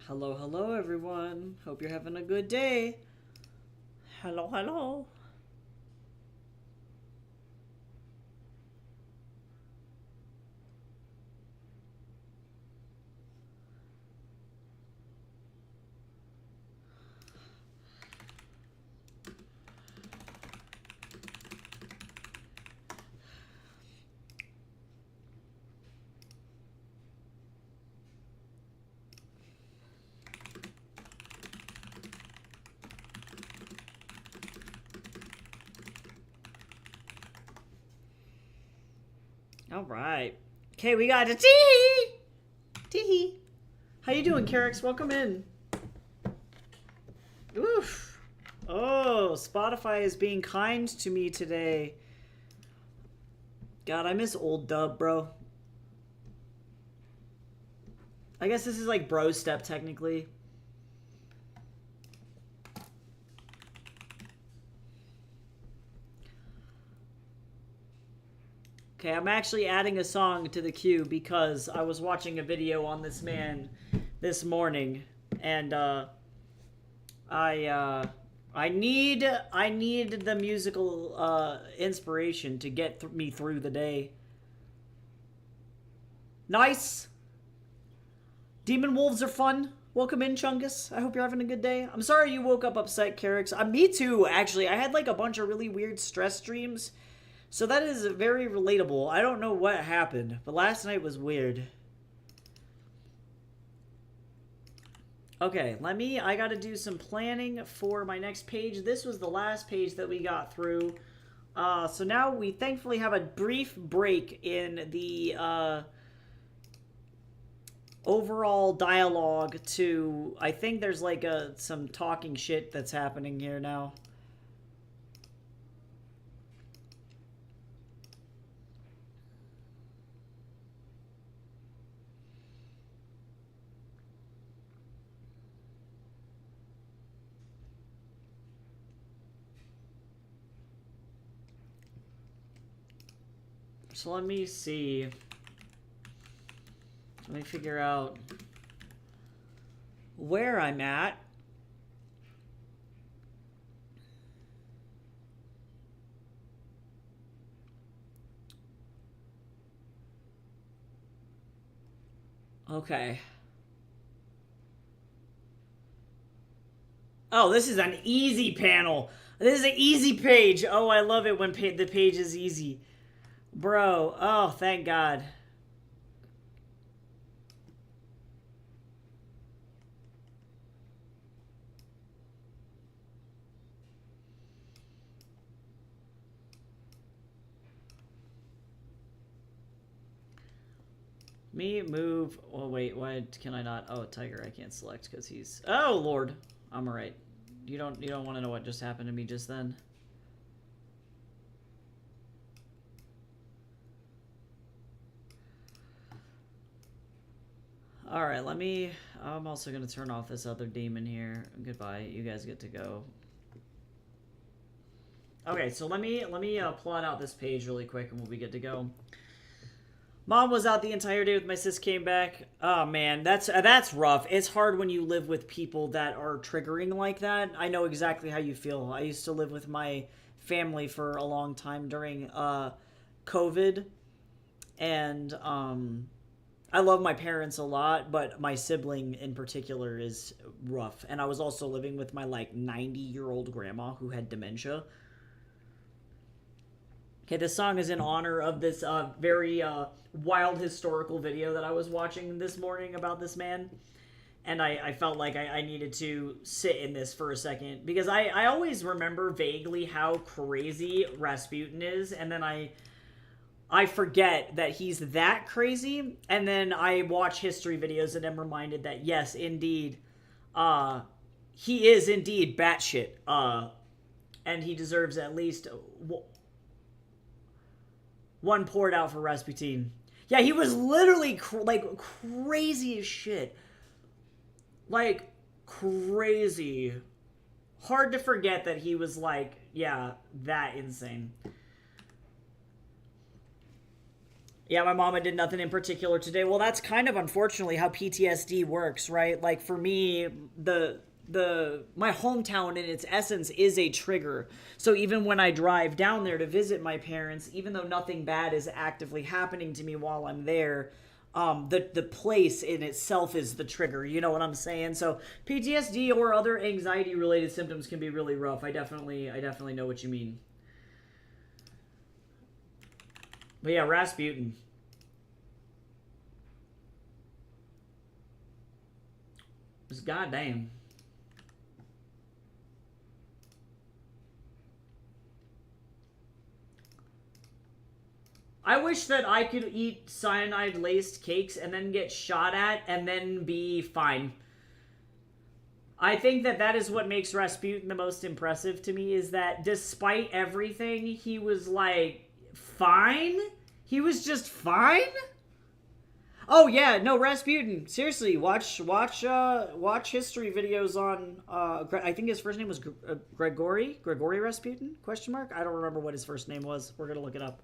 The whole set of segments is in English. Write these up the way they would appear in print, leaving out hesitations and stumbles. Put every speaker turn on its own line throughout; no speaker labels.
Hello, hello, everyone. Hope you're having a good day. Hello, hello. All right. Okay, we got a tee. Tee. How you doing, Carix? Welcome in. Oof. Oh, Spotify is being kind to me today. God, I miss old dub, bro. I guess this is like bro step technically. Okay, I'm actually adding a song to the queue because I was watching a video on this man this morning, and I uh, I need the musical inspiration to get me through the day. Nice. Demon wolves are fun. Welcome in, Chungus. I hope you're having a good day. I'm sorry you woke up upset, Carix. Me too, actually. I had like a bunch of really weird stress dreams. So that is very relatable. I don't know what happened, but last night was weird. Okay, I gotta do some planning for my next page. This was the last page that we got through. So now we thankfully have a brief break in the overall dialogue to, I think there's like some talking shit that's happening here now. So let me see. Let me figure out where I'm at. Okay. Oh, this is an easy panel. This is an easy page. Oh, I love it when the page is easy. Bro, oh, thank God. Me move. Oh wait, why can I not? Oh, Tiger, I can't select because he's. Oh Lord, I'm alright. You don't want to know what just happened to me just then. All right, let me. I'm also gonna turn off this other demon here. Goodbye. You guys get to go. Okay, so let me plot out this page really quick, and we'll be good to go. Mom was out the entire day with my sis came back. Oh man, that's rough. It's hard when you live with people that are triggering like that. I know exactly how you feel. I used to live with my family for a long time during COVID, and I love my parents a lot, but my sibling in particular is rough. And I was also living with my like 90-year-old grandma who had dementia. Okay, this song is in honor of this very wild historical video that I was watching this morning about this man. And I felt like I needed to sit in this for a second because I always remember vaguely how crazy Rasputin is, and then I forget that he's that crazy, and then I watch history videos and am reminded that yes, indeed, he is indeed batshit, and he deserves at least one poured out for Rasputin. Yeah, he was literally like crazy as shit. Like crazy. Hard to forget that he was like, yeah, that insane. Yeah, my mama did nothing in particular today. Well, that's kind of unfortunately how PTSD works, right? Like for me, my hometown in its essence is a trigger. So even when I drive down there to visit my parents, even though nothing bad is actively happening to me while I'm there, the place in itself is the trigger. You know what I'm saying? So PTSD or other anxiety related symptoms can be really rough. I definitely know what you mean. But yeah, Rasputin. Just goddamn. I wish that I could eat cyanide-laced cakes and then get shot at and then be fine. I think that is what makes Rasputin the most impressive to me, is that despite everything, he was like fine. He was just fine. Oh yeah, no, Rasputin. Seriously, watch history videos on. I think his first name was Gregory Rasputin? Question mark. I don't remember what his first name was. We're gonna look it up.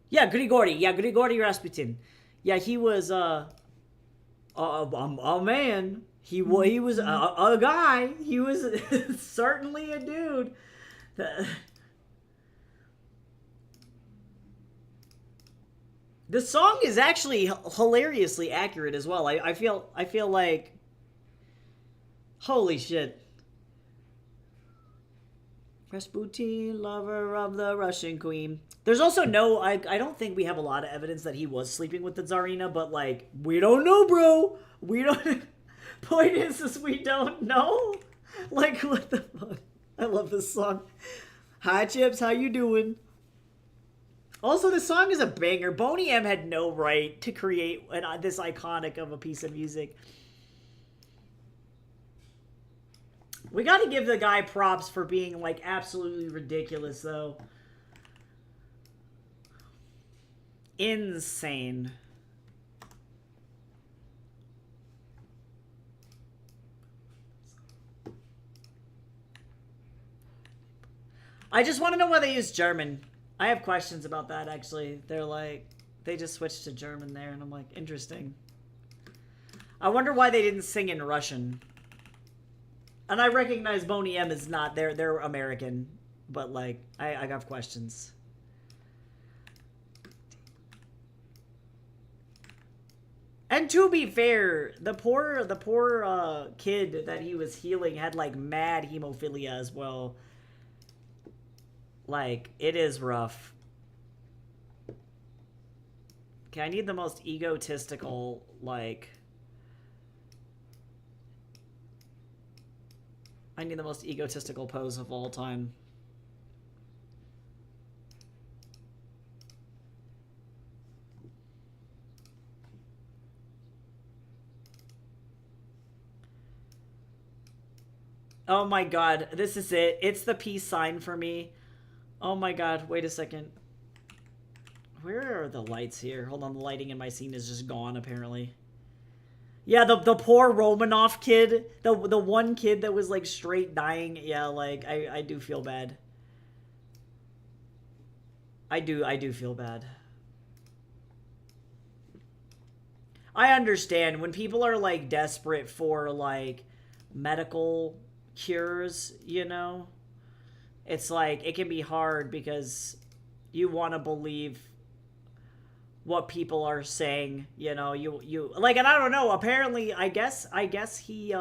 Yeah, Grigory. Yeah, Grigory Rasputin. Yeah, he was a man. He was a guy. He was certainly a dude. The song is actually hilariously accurate as well. I feel like, holy shit. Rasputin, lover of the Russian queen. There's also no, I don't think we have a lot of evidence that he was sleeping with the Tsarina, but like, we don't know, bro. We don't, point is we don't know. Like, what the fuck? I love this song. Hi, Chips, how you doing? Also, this song is a banger. Boney M had no right to create this iconic of a piece of music. We gotta give the guy props for being, like, absolutely ridiculous, though. Insane. I just want to know why they use German. I have questions about that, actually. They're like, they just switched to German there, and I'm like, interesting. I wonder why they didn't sing in Russian. And I recognize Boney M is not, they're American, but like, I got questions. And to be fair, the poor kid that he was healing had like mad hemophilia as well. Like, it is rough. Okay, I need the most egotistical, like... I need the most egotistical pose of all time. Oh my god, this is it. It's the peace sign for me. Oh my god, wait a second. Where are the lights here? Hold on, the lighting in my scene is just gone, apparently. Yeah, the poor Romanov kid. The one kid that was, like, straight dying. Yeah, like, I do feel bad. I do feel bad. I understand when people are, like, desperate for, like, medical cures, you know? It's like, it can be hard because you want to believe what people are saying, you know, you like, and I don't know, apparently, I guess he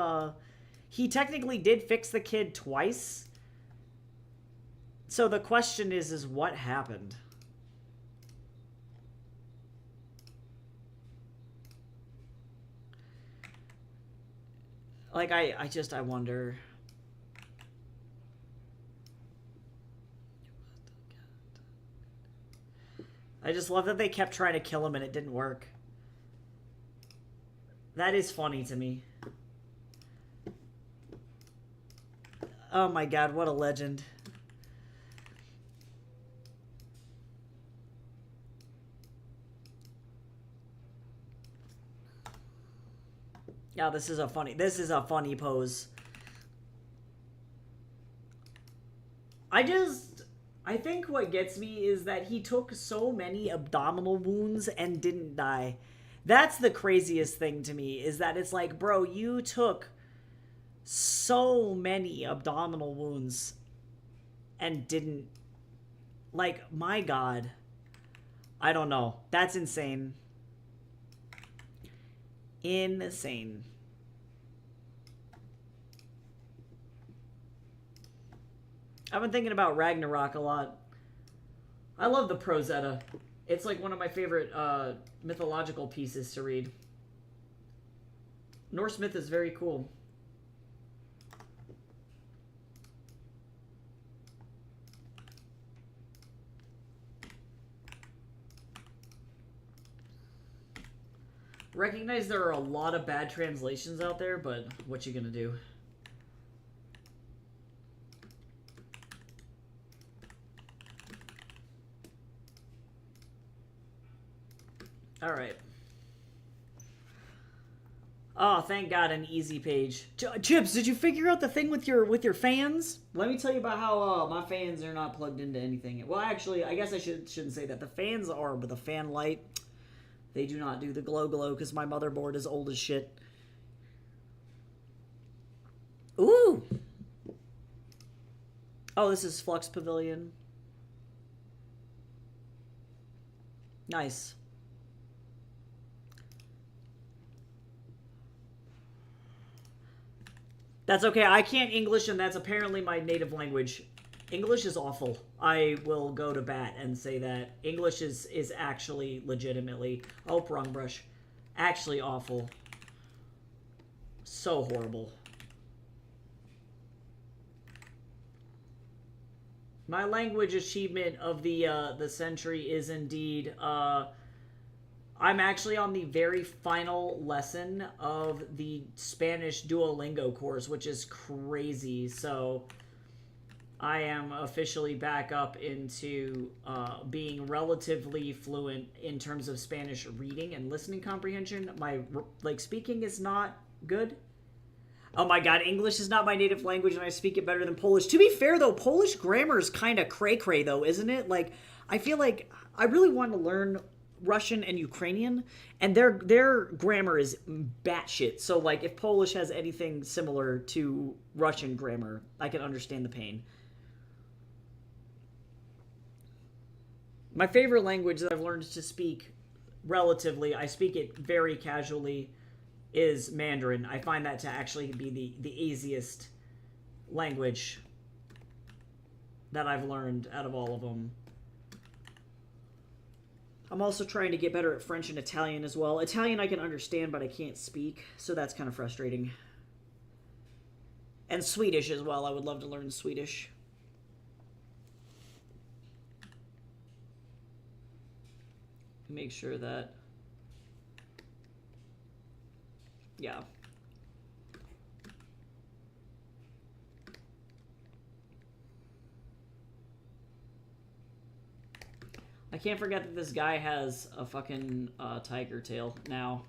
technically did fix the kid twice. So the question is what happened? Like, I wonder. I just love that they kept trying to kill him and it didn't work. That is funny to me. Oh my god, what a legend. Yeah, this is a funny pose. I think what gets me is that he took so many abdominal wounds and didn't die. That's the craziest thing to me, is that it's like, bro, you took so many abdominal wounds and didn't, like, my god. I don't know. That's insane. Insane. I've been thinking about Ragnarok a lot. I love the Prose-Edda. It's like one of my favorite mythological pieces to read. Norse myth is very cool. Recognize there are a lot of bad translations out there, but what you gonna do? All right. Oh, thank God, an easy page. Chips, did you figure out the thing with your fans? Let me tell you about how my fans are not plugged into anything. Well, actually, I guess I shouldn't say that. The fans are, but the fan light, they do not do the glow because my motherboard is old as shit. Ooh. Oh, this is Flux Pavilion. Nice. That's okay. I can't English, and that's apparently my native language. English is awful. I will go to bat and say that. English is actually legitimately... Oh, wrong brush. Actually awful. So horrible. My language achievement of the century is indeed... I'm actually on the very final lesson of the Spanish Duolingo course, which is crazy. So I am officially back up into being relatively fluent in terms of Spanish reading and listening comprehension. My speaking is not good. Oh my god, English is not my native language and I speak it better than Polish. To be fair though, Polish grammar is kind of cray-cray though, isn't it? Like, I feel like I really want to learn Russian and Ukrainian, and their grammar is batshit. So like, if Polish has anything similar to Russian grammar, I can understand the pain. My favorite language that I've learned to speak relatively, I speak it very casually, is Mandarin. I find that to actually be the easiest language that I've learned out of all of them. I'm also trying to get better at French and Italian as well. Italian I can understand, but I can't speak, so that's kind of frustrating. And Swedish as well. I would love to learn Swedish. Make sure that... Yeah. I can't forget that this guy has a fucking tiger tail now.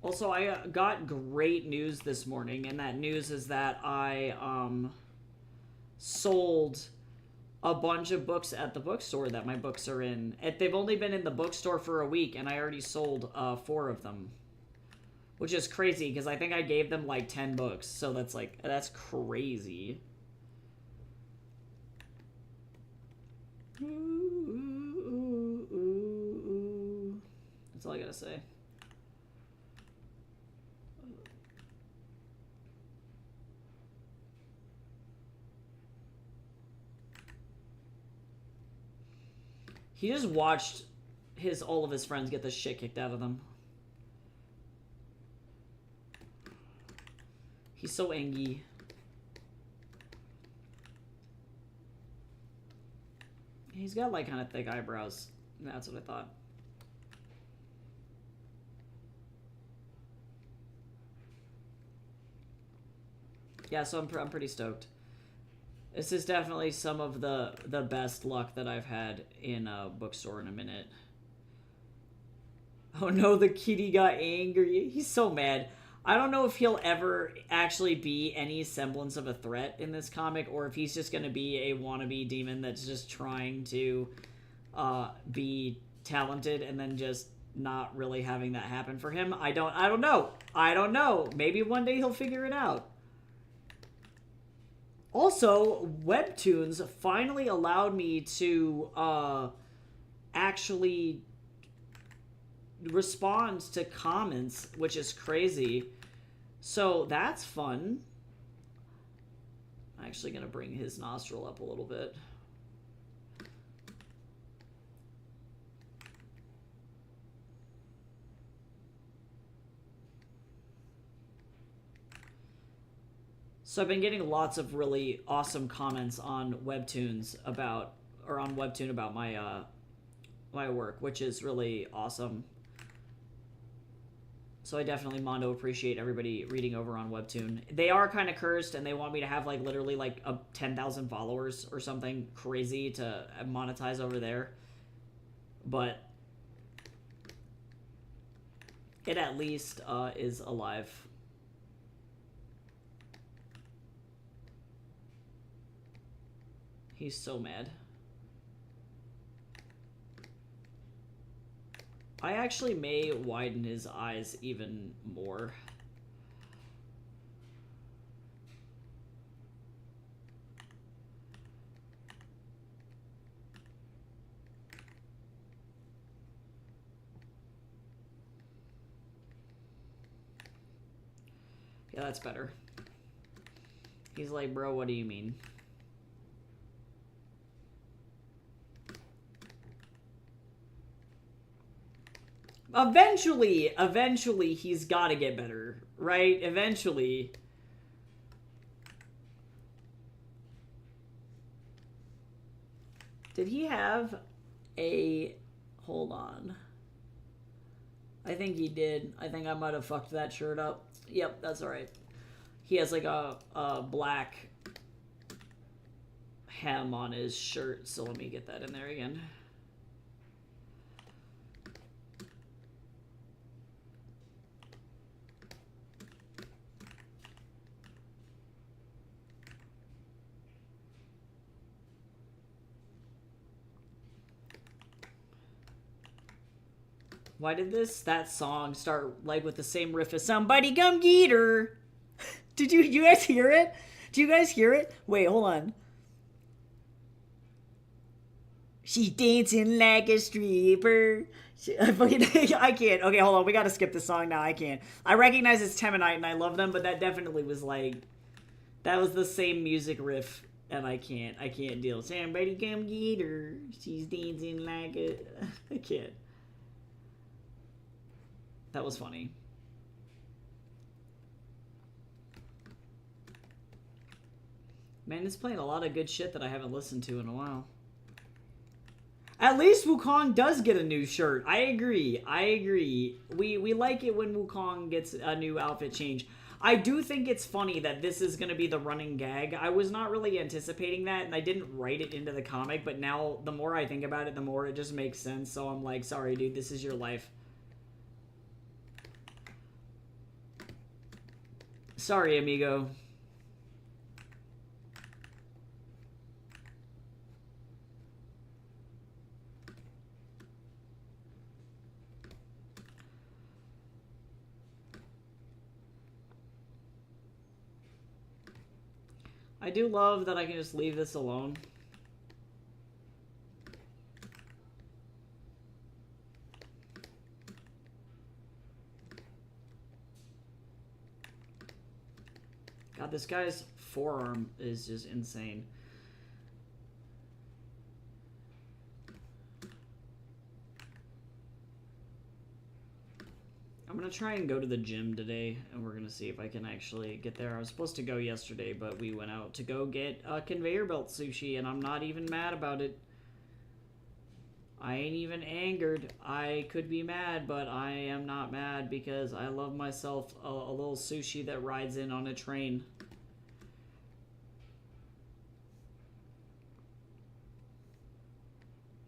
Also, I got great news this morning, and that news is that I sold a bunch of books at the bookstore that my books are in. They've only been in the bookstore for a week, and I already sold 4 of them. Which is crazy, because I think I gave them like 10 books, so that's crazy. That's all I gotta say. He just watched all of his friends get the shit kicked out of them. He's so angry. He's got like kind of thick eyebrows. That's what I thought. Yeah, so I'm pretty stoked. This is definitely some of the best luck that I've had in a bookstore in a minute. Oh no, the kitty got angry. He's so mad. I don't know if he'll ever actually be any semblance of a threat in this comic, or if he's just going to be a wannabe demon that's just trying to be talented and then just not really having that happen for him. I don't know. I don't know. Maybe one day he'll figure it out. Also, Webtoons finally allowed me to actually respond to comments, which is crazy. So that's fun. I'm actually going to bring his nostril up a little bit. So I've been getting lots of really awesome comments on Webtoons about, or on Webtoon about my my work, which is really awesome. So I definitely, Mondo, appreciate everybody reading over on Webtoon. They are kind of cursed, and they want me to have like literally like 10,000 followers or something crazy to monetize over there. But it at least is alive. He's so mad. I actually may widen his eyes even more. Yeah, that's better. He's like, bro, what do you mean? Eventually he's got to get better, right? Eventually. Did he have a... Hold on. I think he did. I think I might have fucked that shirt up. Yep, that's alright. He has like a black hem on his shirt, so let me get that in there again. Why did that song start like with the same riff as Somebody Come Get Her? Did you guys hear it? Do you guys hear it? Wait, hold on. She's dancing like a stripper. I can't. Okay, hold on. We gotta skip the song now. I can't. I recognize it's Temanite and I love them, but that definitely was like, that was the same music riff, and I can't deal. Somebody come get her. She's dancing like a. I can't. That was funny. Man, it's playing a lot of good shit that I haven't listened to in a while. At least Wukong does get a new shirt. I agree. We like it when Wukong gets a new outfit change. I do think it's funny that this is going to be the running gag. I was not really anticipating that, and I didn't write it into the comic, but now the more I think about it, the more it just makes sense. So I'm like, sorry, dude, this is your life. Sorry, amigo. I do love that I can just leave this alone. God, this guy's forearm is just insane. I'm gonna try and go to the gym today, and we're gonna see if I can actually get there. I was supposed to go yesterday, but we went out to go get conveyor belt sushi, and I'm not even mad about it. I ain't even angered. I could be mad, but I am not mad because I love myself a little sushi that rides in on a train.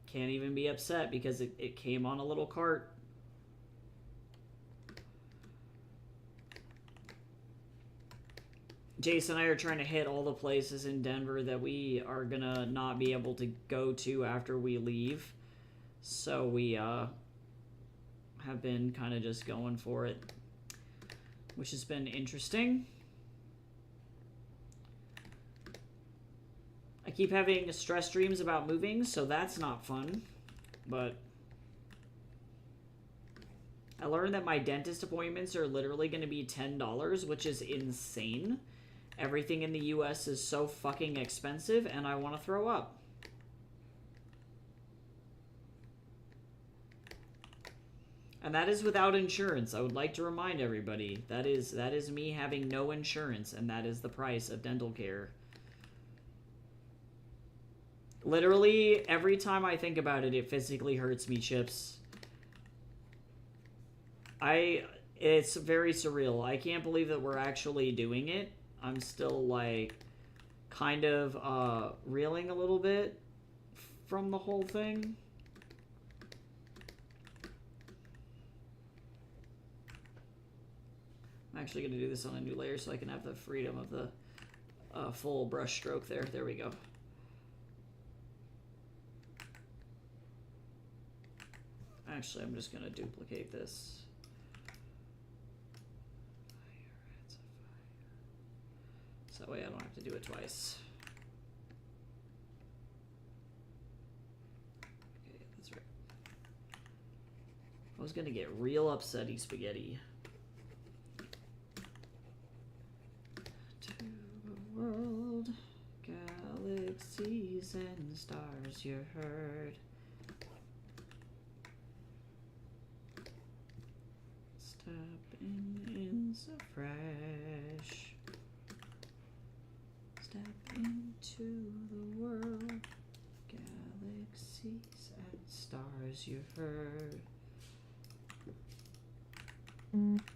Can't even be upset because it came on a little cart. Jason and I are trying to hit all the places in Denver that we are gonna not be able to go to after we leave. So we have been kind of just going for it, which has been interesting. I keep having stress dreams about moving, so that's not fun. But I learned that my dentist appointments are literally going to be $10, which is insane. Everything in the US is so fucking expensive, and I want to throw up. And that is without insurance. I would like to remind everybody that is me having no insurance, and that is the price of dental care. Literally, every time I think about it, it physically hurts me, Chips. It's very surreal. I can't believe that we're actually doing it. I'm still, like, kind of, reeling a little bit from the whole thing. I'm actually going to do this on a new layer so I can have the freedom of the full brush stroke there. There we go. Actually, I'm just going to duplicate this. So that way I don't have to do it twice. Okay, that's right. I was going to get real upsetty spaghetti. To the world, galaxies and stars you heard. Stepping so fresh. Step into the world, galaxies and stars you heard.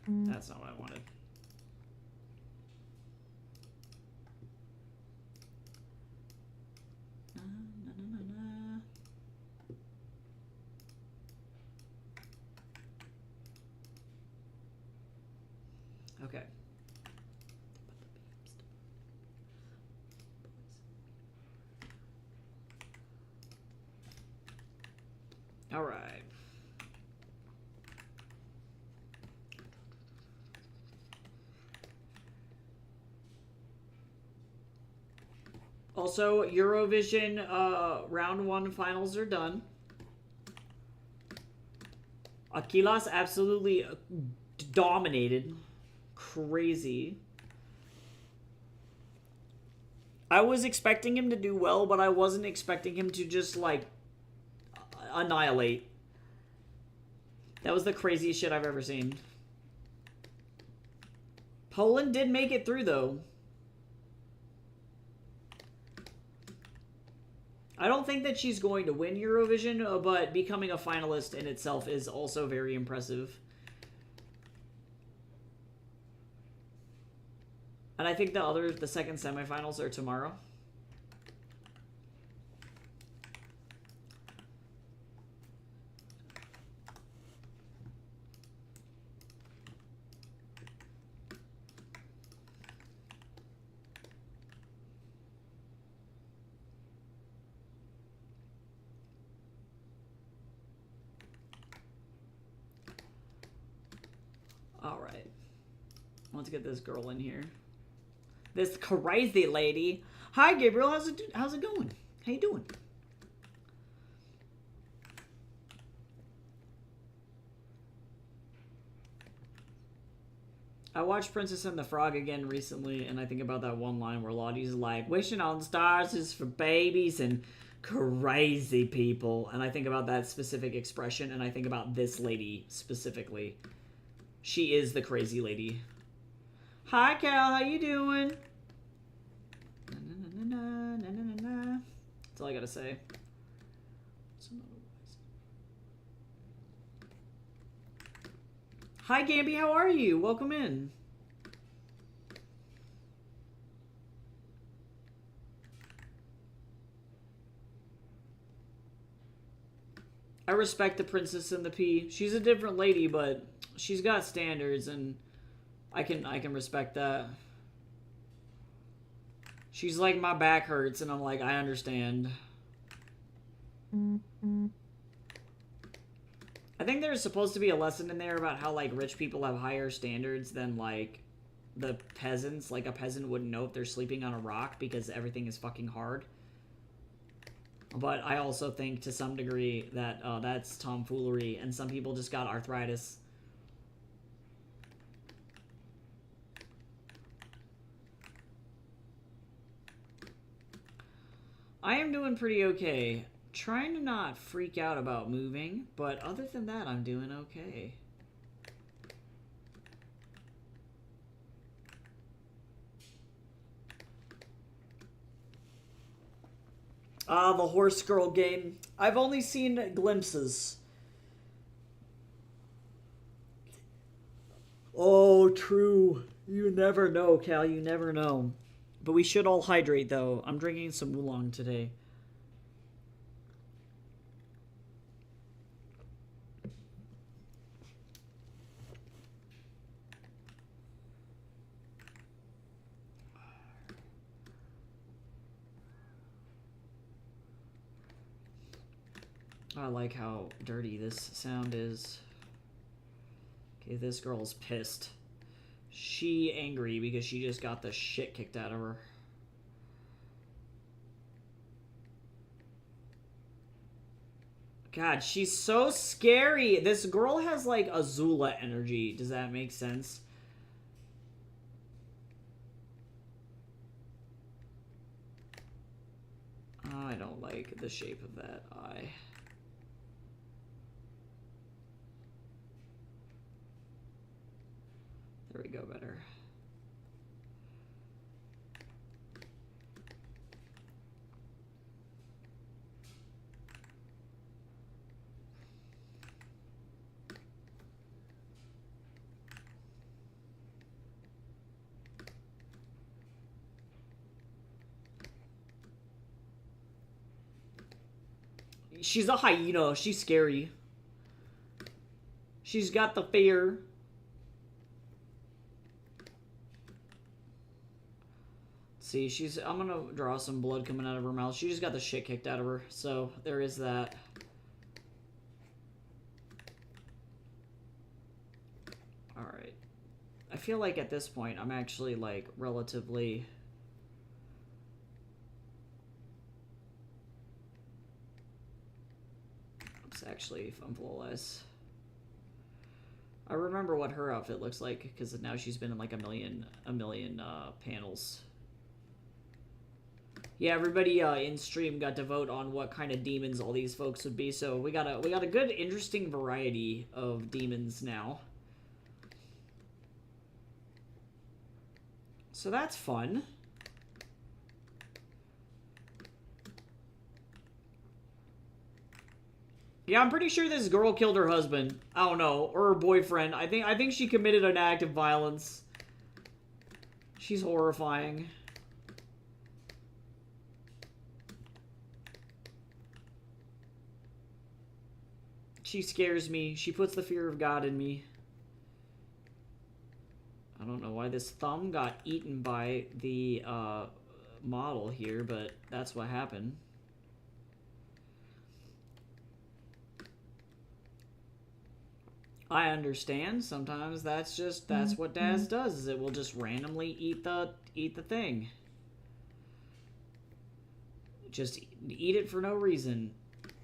That's not what I wanted. Na, na, na, na, na. Okay. All right. Also, Eurovision round 1 finals are done. Aquilas absolutely dominated. Crazy. I was expecting him to do well, but I wasn't expecting him to just, like, annihilate. That was the craziest shit I've ever seen. Poland did make it through, though. I don't think that she's going to win Eurovision, but becoming a finalist in itself is also very impressive. And I think the second semifinals are tomorrow. All right. Let's get this girl in here. This crazy lady. Hi, Gabriel. How's it going? How you doing? I watched Princess and the Frog again recently, and I think about that one line where Lottie's like, wishing on stars is for babies and crazy people. And I think about that specific expression, and I think about this lady specifically. She is the crazy lady. Hi, Cal. How you doing? Na, na, na, na, na, na. That's all I gotta say. Hi, Gamby. How are you? Welcome in. I respect the Princess and the Pea. She's a different lady, but she's got standards, and I can respect that. She's like, my back hurts, and I'm like, I understand. I think there's supposed to be a lesson in there about how, like, rich people have higher standards than, like, the peasants. Like, a peasant wouldn't know if they're sleeping on a rock because everything is fucking hard. But I also think, to some degree, that that's tomfoolery, and some people just got arthritis. I am doing pretty okay. Trying to not freak out about moving, but other than that, I'm doing okay. The horse girl game. I've only seen glimpses. Oh, true. You never know, Cal. You never know. But we should all hydrate, though. I'm drinking some oolong today. I like how dirty this sound is. Okay, this girl's pissed. She angry because she just got the shit kicked out of her. God, she's so scary. This girl has, like, Azula energy. Does that make sense? I don't like the shape of that eye. There we go, better. She's a hyena. She's scary. She's got the fear. See, I'm gonna draw some blood coming out of her mouth. She just got the shit kicked out of her, so there is that. Alright. I feel like at this point, I'm actually, like, relatively... Oops, actually, if I'm flawless. I remember what her outfit looks like, because now she's been in, like, a million panels. Yeah, everybody in stream got to vote on what kind of demons all these folks would be, so we got a good, interesting variety of demons now. So that's fun. Yeah, I'm pretty sure this girl killed her husband. I don't know, or her boyfriend. I think she committed an act of violence. She's horrifying. She scares me. She puts the fear of God in me. I don't know why this thumb got eaten by the model here, but that's what happened. I understand. Sometimes that's what Daz does. Is it will just randomly eat the thing. Just eat it for no reason.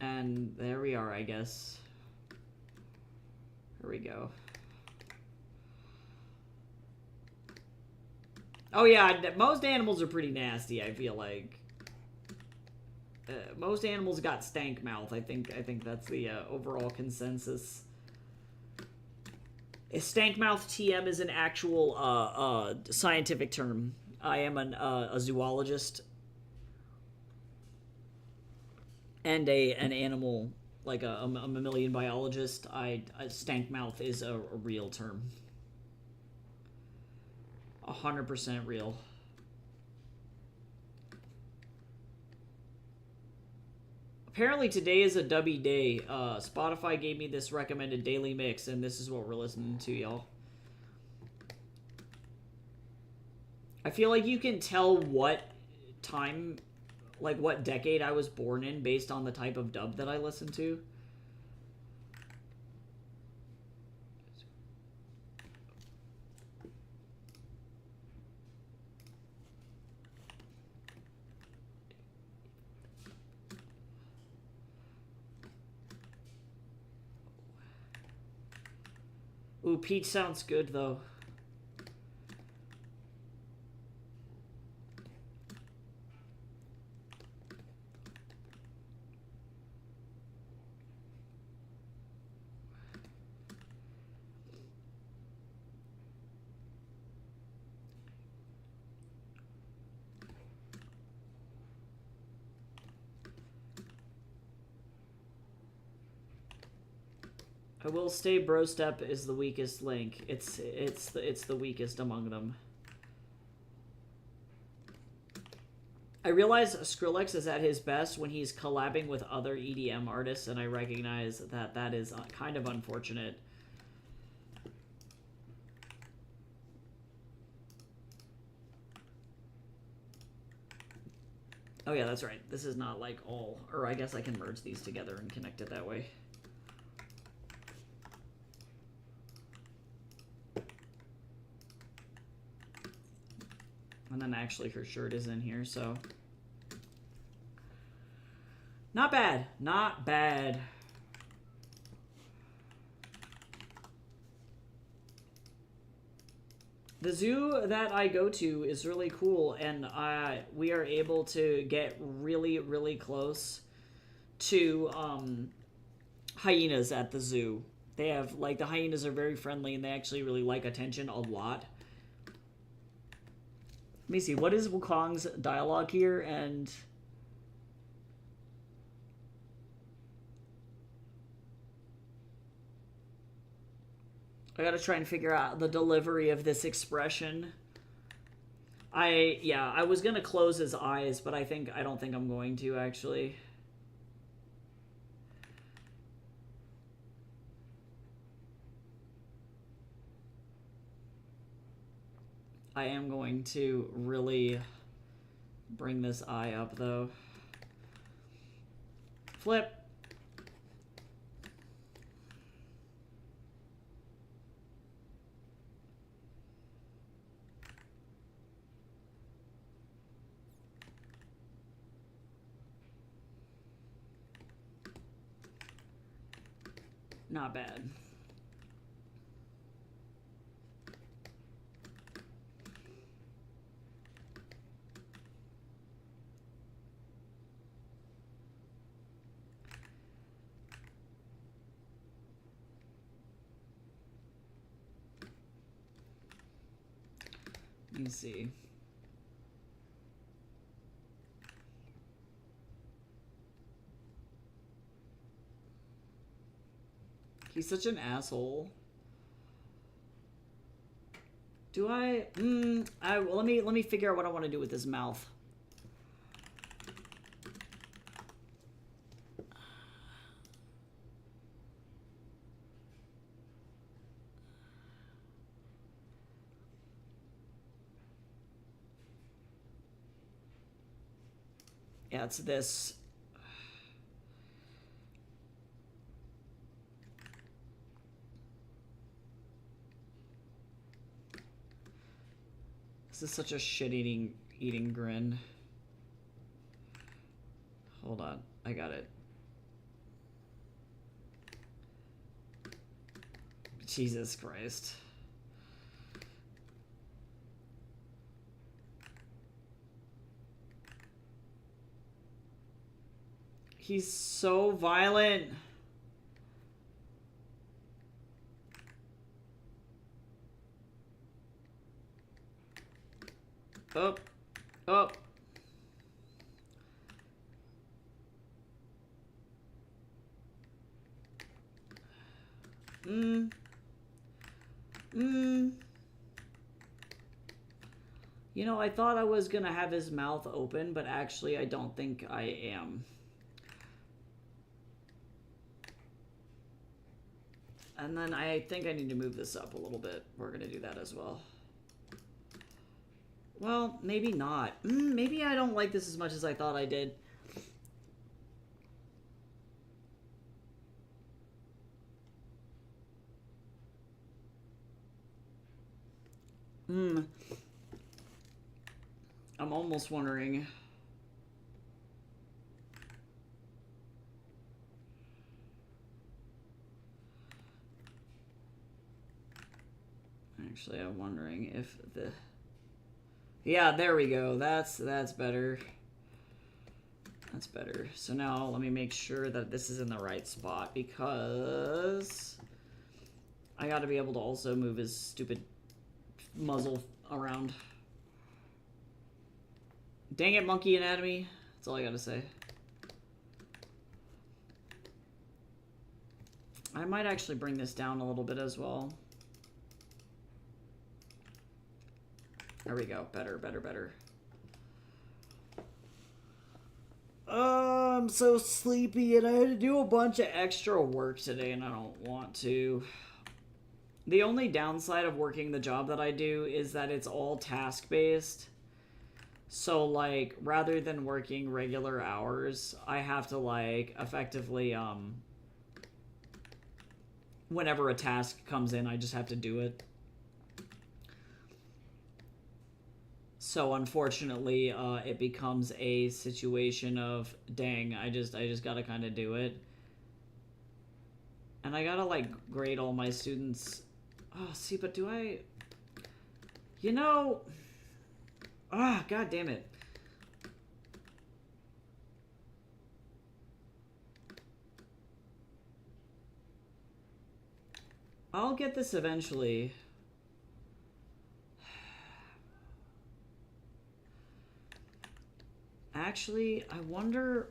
And there we are, I guess. Here we go. Oh yeah, most animals are pretty nasty, I feel like. Most animals got stank mouth. I think that's the overall consensus. Stank mouth TM is an actual scientific term. I am a zoologist and an animal, like a mammalian biologist. Stank mouth is a real term. 100% real. Apparently today is a dubby day. Spotify gave me this recommended daily mix, and this is what we're listening to, y'all. I feel like you can tell what time, like what decade I was born in based on the type of dub that I listen to. Ooh, Peach sounds good, though. I will say Bro Step is the weakest link. It's the weakest among them. I realize Skrillex is at his best when he's collabing with other EDM artists, and I recognize that that is kind of unfortunate. Oh yeah, that's right. This is not like all, or I guess I can merge these together and connect it that way. And then actually her shirt is in here, so. Not bad. Not bad. The zoo that I go to is really cool, and we are able to get really, really close to hyenas at the zoo. They have, like, the hyenas are very friendly, and they actually really like attention a lot. Let me see, what is Wukong's dialogue here? And I gotta try and figure out the delivery of this expression. I was gonna close his eyes, but I don't think I'm going to, actually. I am going to really bring this eye up, though. Flip. Not bad. Let me see. He's such an asshole. Do I? Let me figure out what I want to do with his mouth. Yeah, it's this. This is such a shit-eating grin. Hold on, I got it. Jesus Christ. He's so violent. Up. Up. You know, I thought I was gonna have his mouth open, but actually I don't think I am. And then I think I need to move this up a little bit. We're gonna do that as well. Well, maybe not. Maybe I don't like this as much as I thought I did. I'm almost wondering. Actually, I'm wondering if the... Yeah, there we go. That's better. That's better. So now let me make sure that this is in the right spot, because I got to be able to also move his stupid muzzle around. Dang it, Monkey Anatomy. That's all I got to say. I might actually bring this down a little bit as well. There we go. Better, better, better. I'm so sleepy, and I had to do a bunch of extra work today, and I don't want to. The only downside of working the job that I do is that it's all task-based. So, like, rather than working regular hours, I have to, like, effectively, whenever a task comes in, I just have to do it. So unfortunately, it becomes a situation of, dang, I just gotta kind of do it. And I gotta, like, grade all my students. Oh, see, but do I... You know... Ah, god damn it. I'll get this eventually. Actually, I wonder...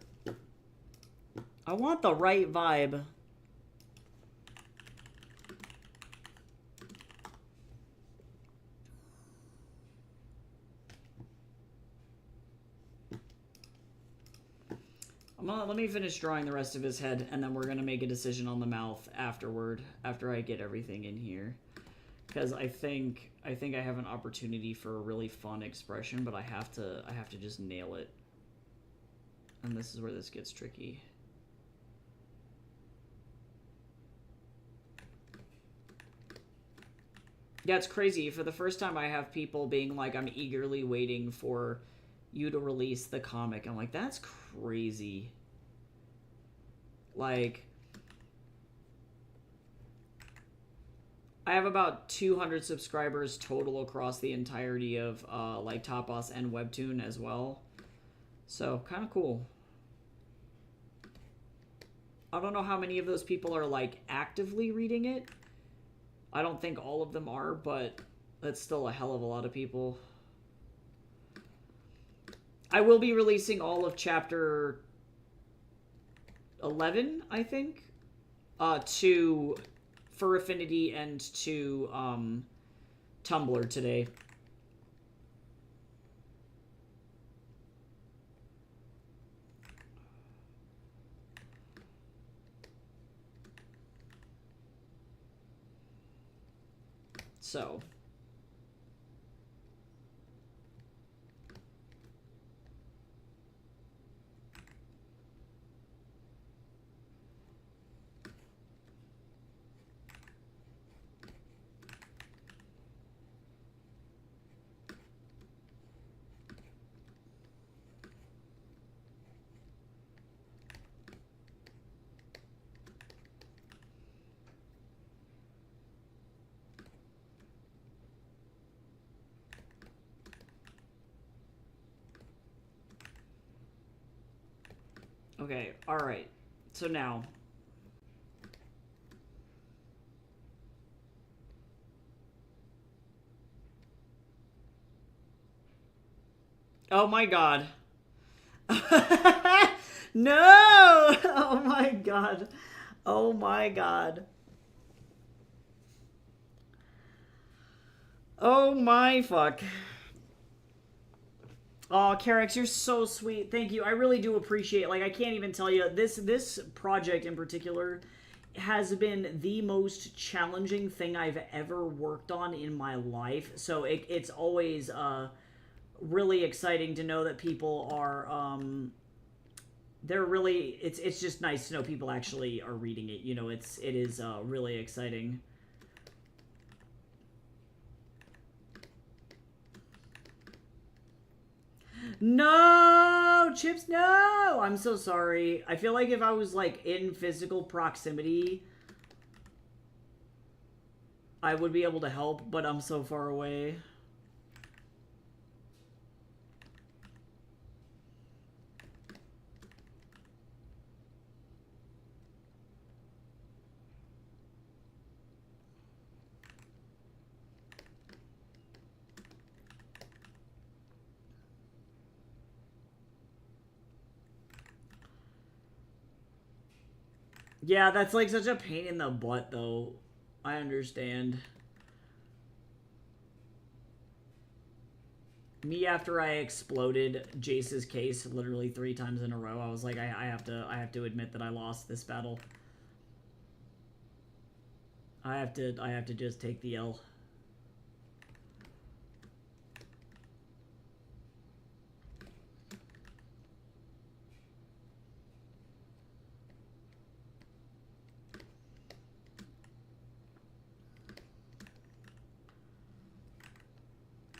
I want the right vibe. Let me finish drawing the rest of his head, and then we're going to make a decision on the mouth afterward, after I get everything in here. Because I think I have an opportunity for a really fun expression, but I have to just nail it. And this is where this gets tricky. Yeah, it's crazy. For the first time, I have people being like, I'm eagerly waiting for you to release the comic. I'm like, that's crazy. Like, I have about 200 subscribers total across the entirety of, like, Top Boss and Webtoon as well. So, kind of cool. I don't know how many of those people are, like, actively reading it. I don't think all of them are, but that's still a hell of a lot of people. I will be releasing all of Chapter 11, I think, to Fur Affinity and to Tumblr today. So... Okay, alright. So now... Oh my god. No! Oh my god. Oh my god. Oh my fuck. Oh, Carex, you're so sweet. Thank you. I really do appreciate it. Like, I can't even tell you. This project in particular has been the most challenging thing I've ever worked on in my life. So it's always really exciting to know that people are they're really it's just nice to know people actually are reading it. You know, it is really exciting. No, Chips, no! I'm so sorry. I feel like if I was, like, in physical proximity, I would be able to help, but I'm so far away. Yeah, that's like such a pain in the butt, though. I understand. Me, after I exploded Jace's case literally 3 times in a row, I was like, I have to admit that I lost this battle. I have to just take the L.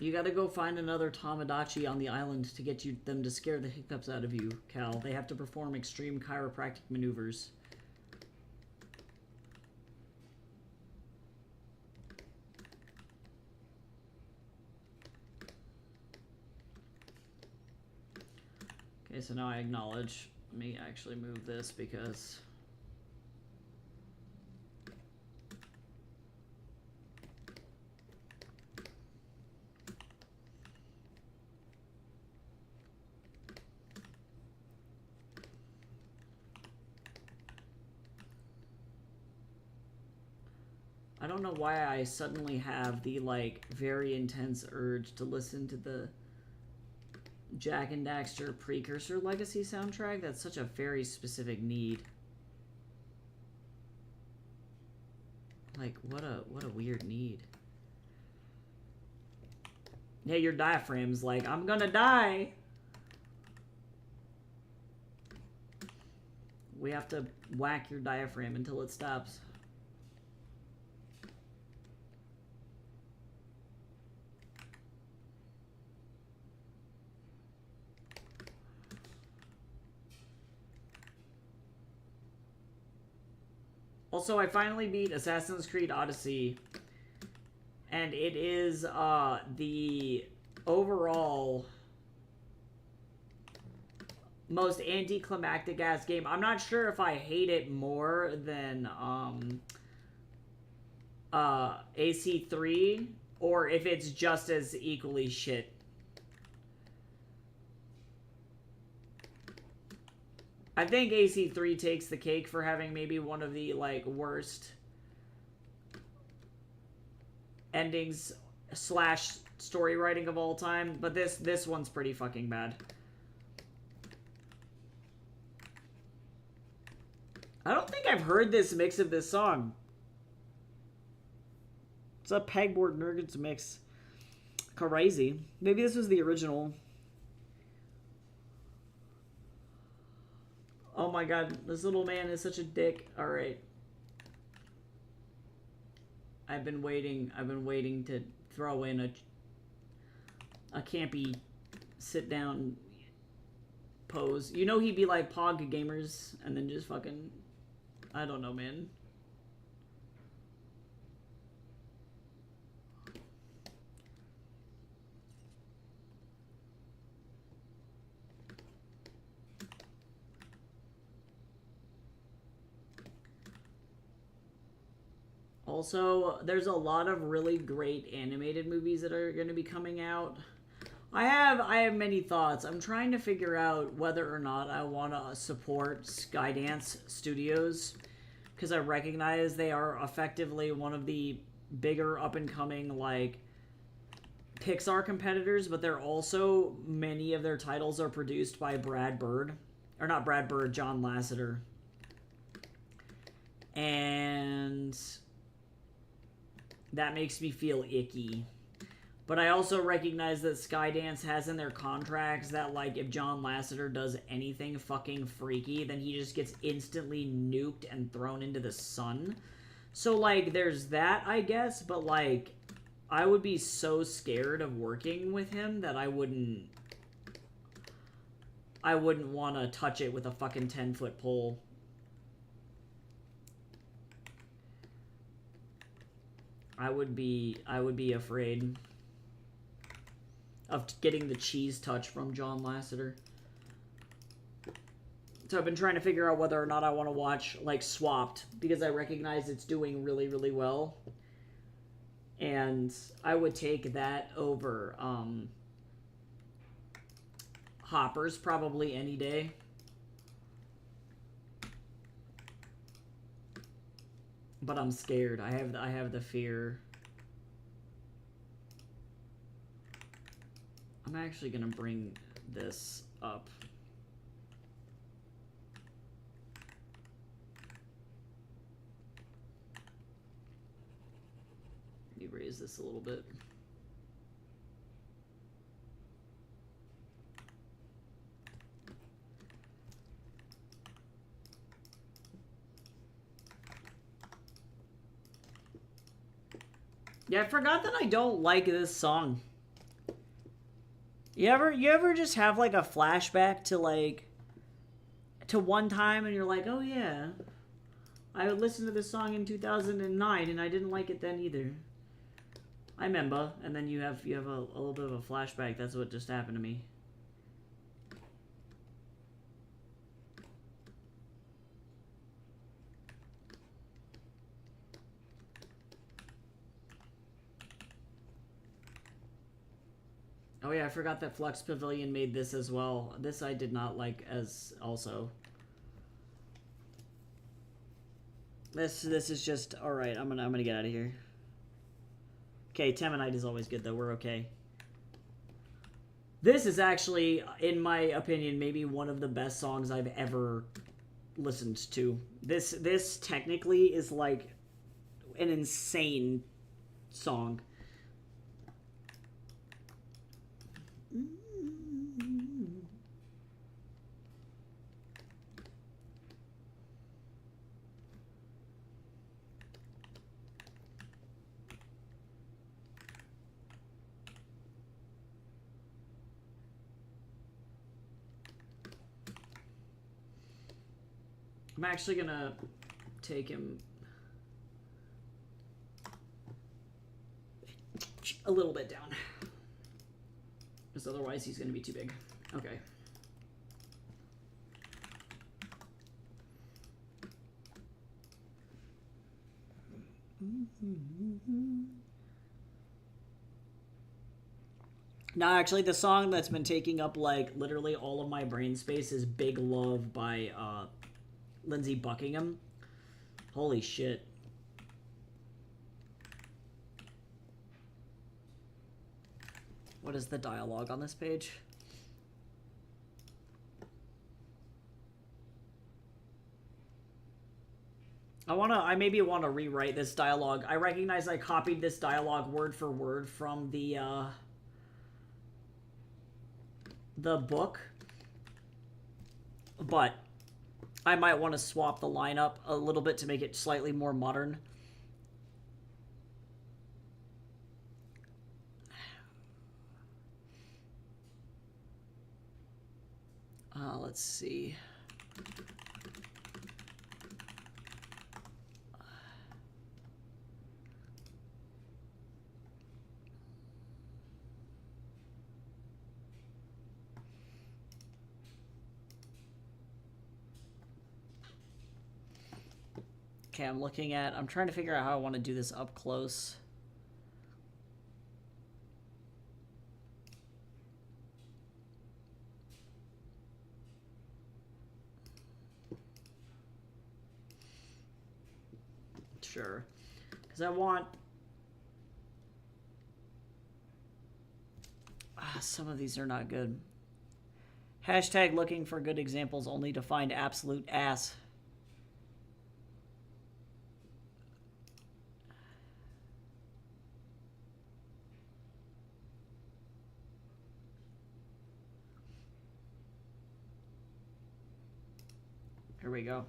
You gotta go find another Tamagotchi on the island to get them to scare the hiccups out of you, Cal. They have to perform extreme chiropractic maneuvers. Okay, so now I acknowledge. Let me actually move this because... I don't know why I suddenly have the, like, very intense urge to listen to the Jak and Daxter Precursor Legacy soundtrack. That's such a very specific need. Like, what a weird need. Yeah, your diaphragm's like, I'm gonna die. We have to whack your diaphragm until it stops. Also, I finally beat Assassin's Creed Odyssey, and it is the overall most anticlimactic ass game. I'm not sure if I hate it more than AC3 or if it's just as equally shit. I think AC3 takes the cake for having maybe one of the, like, worst endings slash story writing of all time, but this one's pretty fucking bad. I don't think I've heard this mix of this song. It's a Pegboard Nuggets mix. Crazy. Maybe this was the original. Oh my god, this little man is such a dick. Alright. I've been waiting to throw in a campy sit down pose. You know he'd be like Pog Gamers and then just fucking, I don't know, man. Also, there's a lot of really great animated movies that are going to be coming out. I have many thoughts. I'm trying to figure out whether or not I want to support Skydance Studios because I recognize they are effectively one of the bigger up and coming, like, Pixar competitors, but they're also, many of their titles are produced by Brad Bird, or not Brad Bird, John Lasseter. And that makes me feel icky. But I also recognize that Skydance has in their contracts that, like, if John Lasseter does anything fucking freaky, then he just gets instantly nuked and thrown into the sun. So, like, there's that, I guess, but, like, I would be so scared of working with him that I wouldn't want to touch it with a fucking 10-foot pole. I would be afraid of getting the cheese touch from John Lasseter. So I've been trying to figure out whether or not I want to watch, like, Swapped, because I recognize it's doing really, really well. And I would take that over Hoppers probably any day. But I'm scared. I have the fear. I'm actually gonna bring this up. Let me raise this a little bit. Yeah, I forgot that I don't like this song. You ever just have, like, a flashback to, like, to one time and you're like, oh yeah, I listened to this song in 2009 and I didn't like it then either. I remember. And then you have a little bit of a flashback. That's what just happened to me. Oh yeah, I forgot that Flux Pavilion made this as well. This I did not like as also. This is just alright, I'm gonna get out of here. Okay, Temanite is always good though, we're okay. This is actually, in my opinion, maybe one of the best songs I've ever listened to. This technically is like an insane song. I'm actually gonna take him a little bit down, because otherwise he's gonna be too big. Okay. No, actually, the song that's been taking up, like, literally all of my brain space is Big Love by Lindsey Buckingham. Holy shit. What is the dialogue on this page? I maybe want to rewrite this dialogue. I recognize I copied this dialogue word for word from the book, but I might want to swap the lineup a little bit to make it slightly more modern. Let's see. Okay, I'm trying to figure out how I want to do this up close. Sure. Because I want... some of these are not good. Hashtag looking for good examples only to find absolute ass. There we go.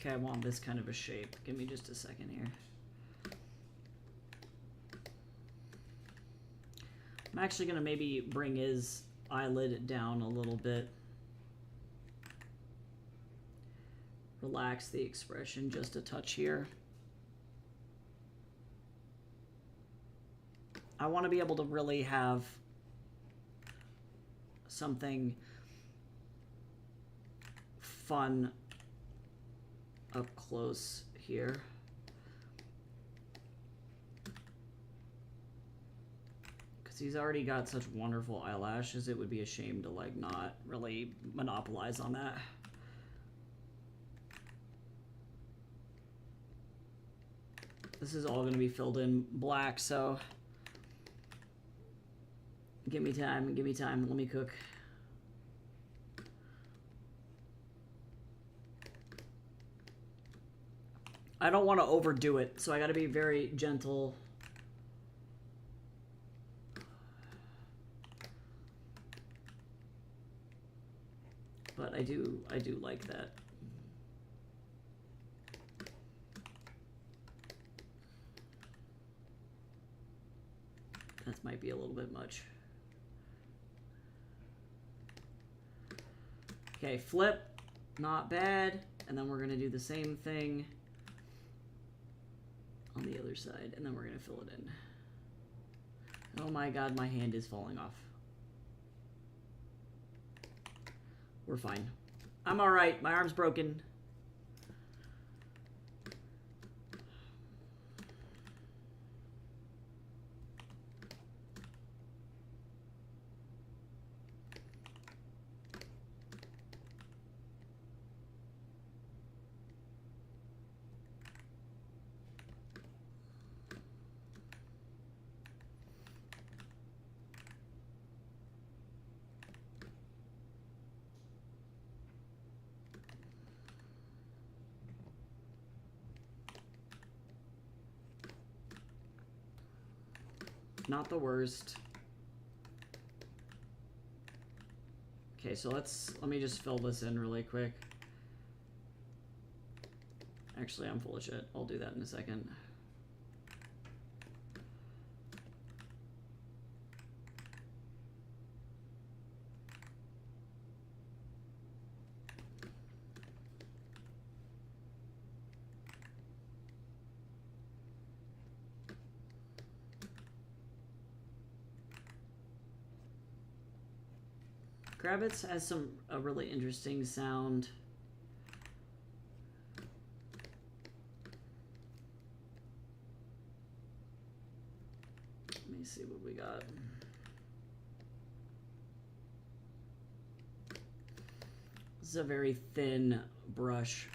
Okay, I want this kind of a shape. Give me just a second here. I'm actually going to maybe bring his eyelid down a little bit. Relax the expression just a touch here. I want to be able to really have something fun up close here. Because he's already got such wonderful eyelashes, it would be a shame to like not really monopolize on that. This is all going to be filled in black, so give me time, let me cook. I don't want to overdo it, so I got to be very gentle. But I do like that. That might be a little bit much. Okay, flip, not bad. And then we're gonna do the same thing on the other side, and then we're gonna fill it in. Oh my God, my hand is falling off. We're fine. I'm all right, my arm's broken. Not the worst. Okay, so let me just fill this in really quick. Actually, I'm full of shit. I'll do that in a second. Grabbits has a really interesting sound. Let me see what we got. This is a very thin brush.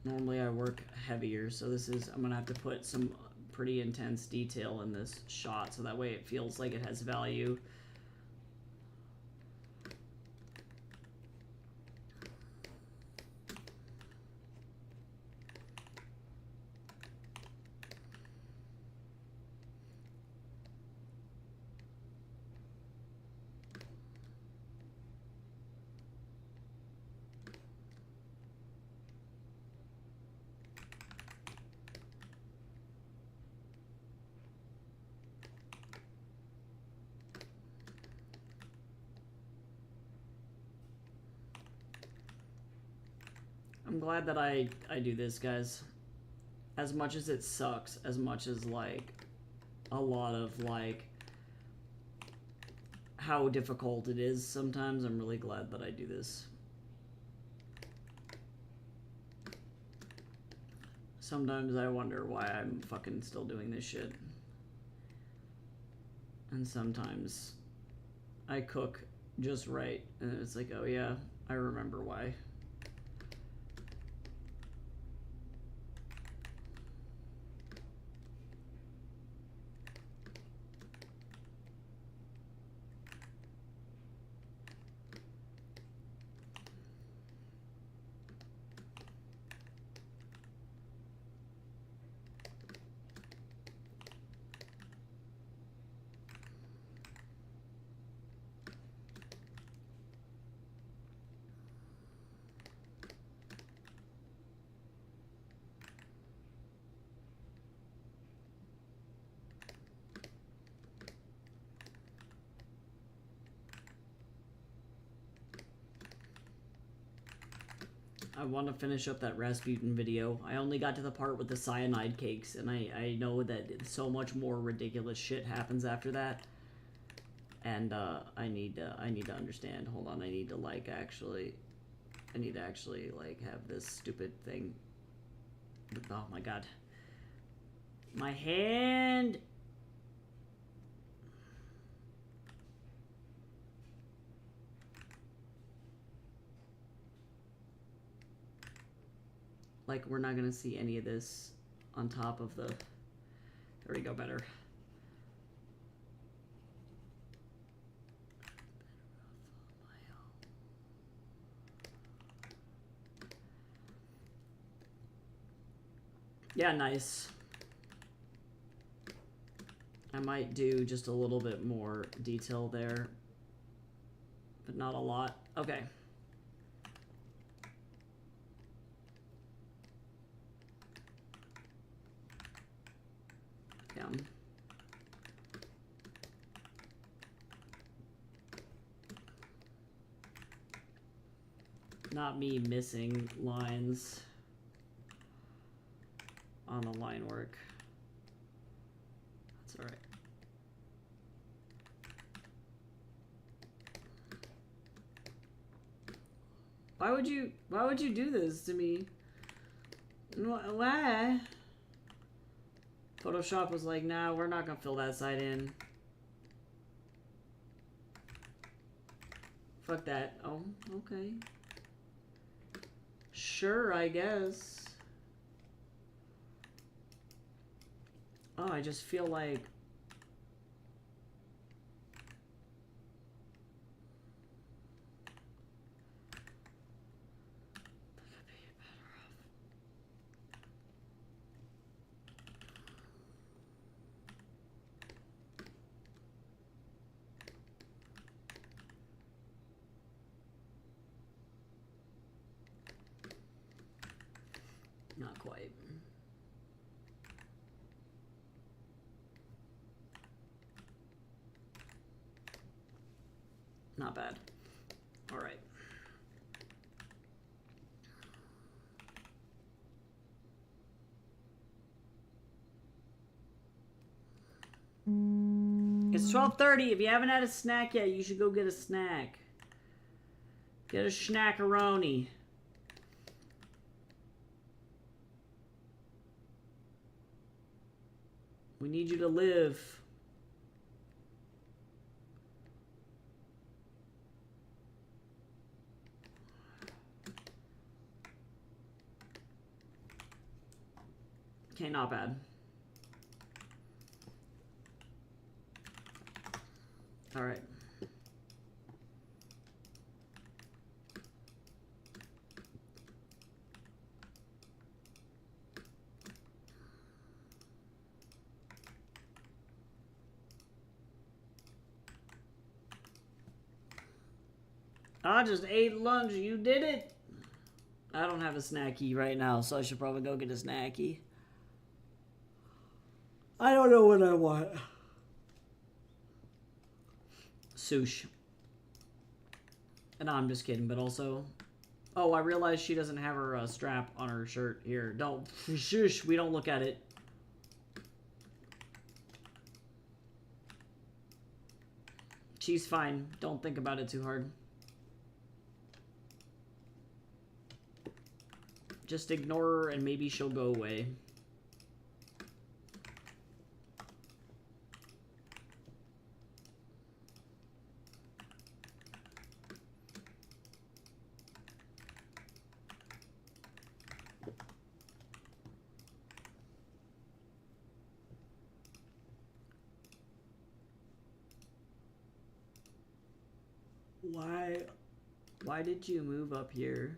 Normally I work heavier, so I'm gonna have to put some pretty intense detail in this shot so that way it feels like it has value. I'm glad that I do this, guys. As much as it sucks, as much as like a lot of like how difficult it is sometimes, I'm really glad that I do this. Sometimes I wonder why I'm fucking still doing this shit. And sometimes I cook just right and it's like, oh yeah, I remember why. I want to finish up that Rasputin video. I only got to the part with the cyanide cakes, and I know that so much more ridiculous shit happens after that. And I need to understand. Hold on, I need to actually have this stupid thing. Oh my god. My hand. Like, we're not gonna see any of this on top of the... There we go, better. Yeah, nice. I might do just a little bit more detail there, but not a lot. Okay. Yeah. Not me missing lines on the line work. That's all right. Why would you do this to me? Why? Photoshop was like, nah, we're not gonna fill that side in. Fuck that. Oh, okay. Sure, I guess. Oh, I just feel like... Not quite. Not bad. All right. It's 12:30. If you haven't had a snack yet, you should go get a snack. Get a snackaroni. We need you to live. Okay, not bad. All right. I just ate lunch. You did it. I don't have a snacky right now, so I should probably go get a snacky. I don't know what I want. Sush. And no, I'm just kidding, but also... Oh, I realized she doesn't have her strap on her shirt. Here, don't... Shush, we don't look at it. She's fine. Don't think about it too hard. Just ignore her and maybe she'll go away. Why did you move up here?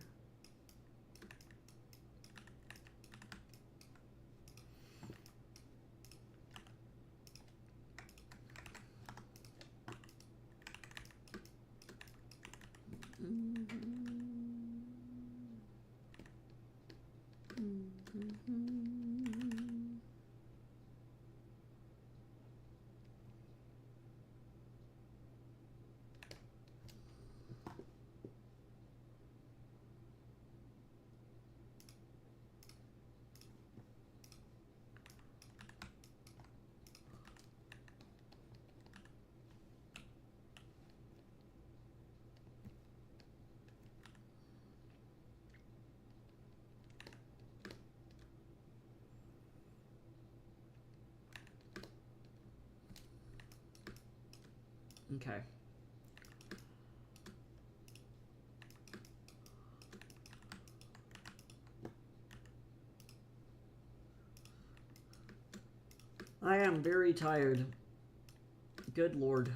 Okay. I am very tired. Good Lord.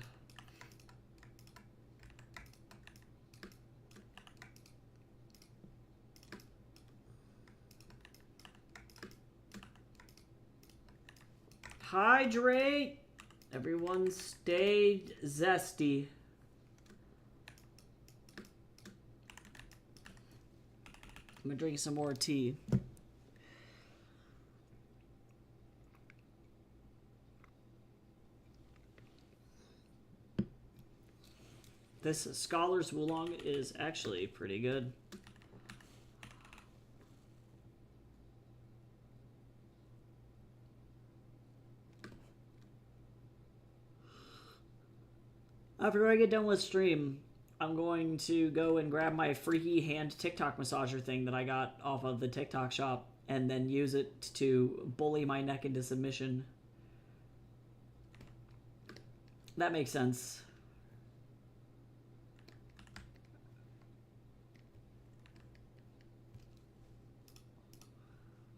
Hydrate! Everyone stay zesty. I'm gonna drink some more tea. This Scholar's Wulong is actually pretty good. After I get done with stream, I'm going to go and grab my freaky hand TikTok massager thing that I got off of the TikTok shop and then use it to bully my neck into submission. That makes sense.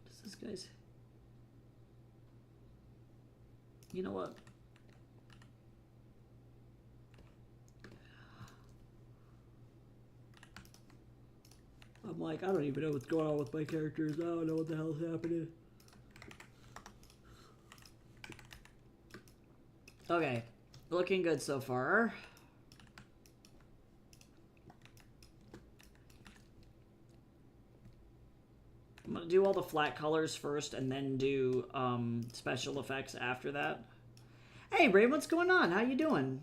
Does this guy's... You know what? I'm like, I don't even know what's going on with my characters. I don't know what the hell's happening. Okay. Looking good so far. I'm gonna do all the flat colors first and then do special effects after that. Hey, Brave, what's going on? How you doing?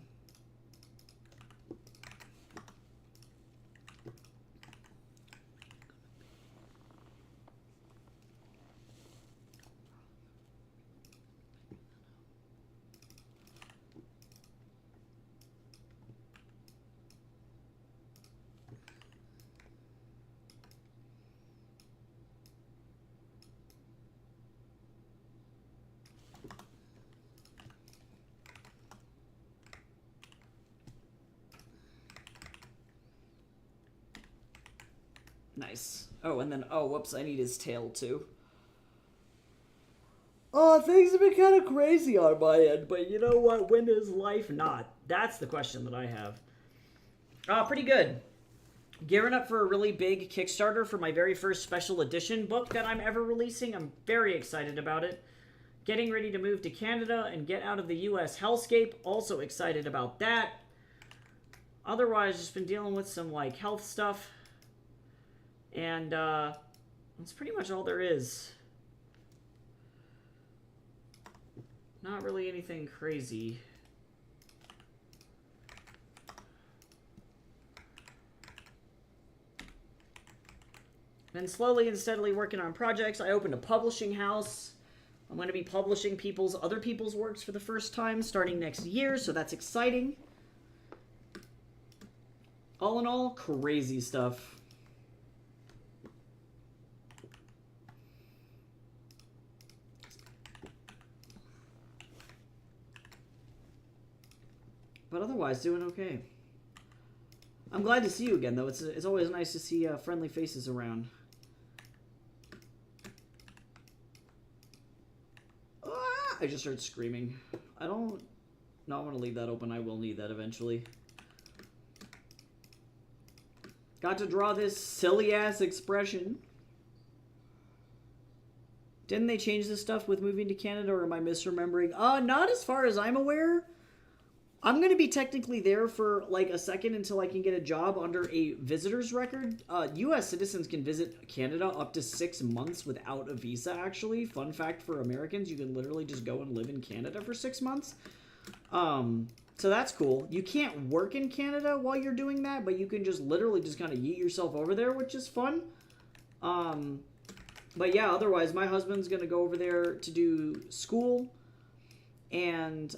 Nice. Oh, and then, oh, whoops, I need his tail, too. Oh, things have been kind of crazy on my end, but you know what? When is life not? That's the question that I have. Pretty good. Gearing up for a really big Kickstarter for my very first special edition book that I'm ever releasing. I'm very excited about it. Getting ready to move to Canada and get out of the U.S. hellscape. Also excited about that. Otherwise, just been dealing with some, like, health stuff. And that's pretty much all there is. Not really anything crazy. Been slowly and steadily working on projects. I opened a publishing house. I'm going to be publishing other people's works for the first time starting next year, so that's exciting. All in all, crazy stuff. But otherwise, doing okay. I'm glad to see you again, though. It's always nice to see friendly faces around. Ah! I just heard screaming. I don't... No, I'm going to leave that open. I will need that eventually. Got to draw this silly-ass expression. Didn't they change this stuff with moving to Canada, or am I misremembering? Not as far as I'm aware. I'm going to be technically there for like a second until I can get a job under a visitor's record. U.S. citizens can visit Canada up to 6 months without a visa, actually. Fun fact for Americans, you can literally just go and live in Canada for 6 months. So that's cool. You can't work in Canada while you're doing that, but you can just literally just kind of yeet yourself over there, which is fun. But yeah, otherwise, my husband's going to go over there to do school. And,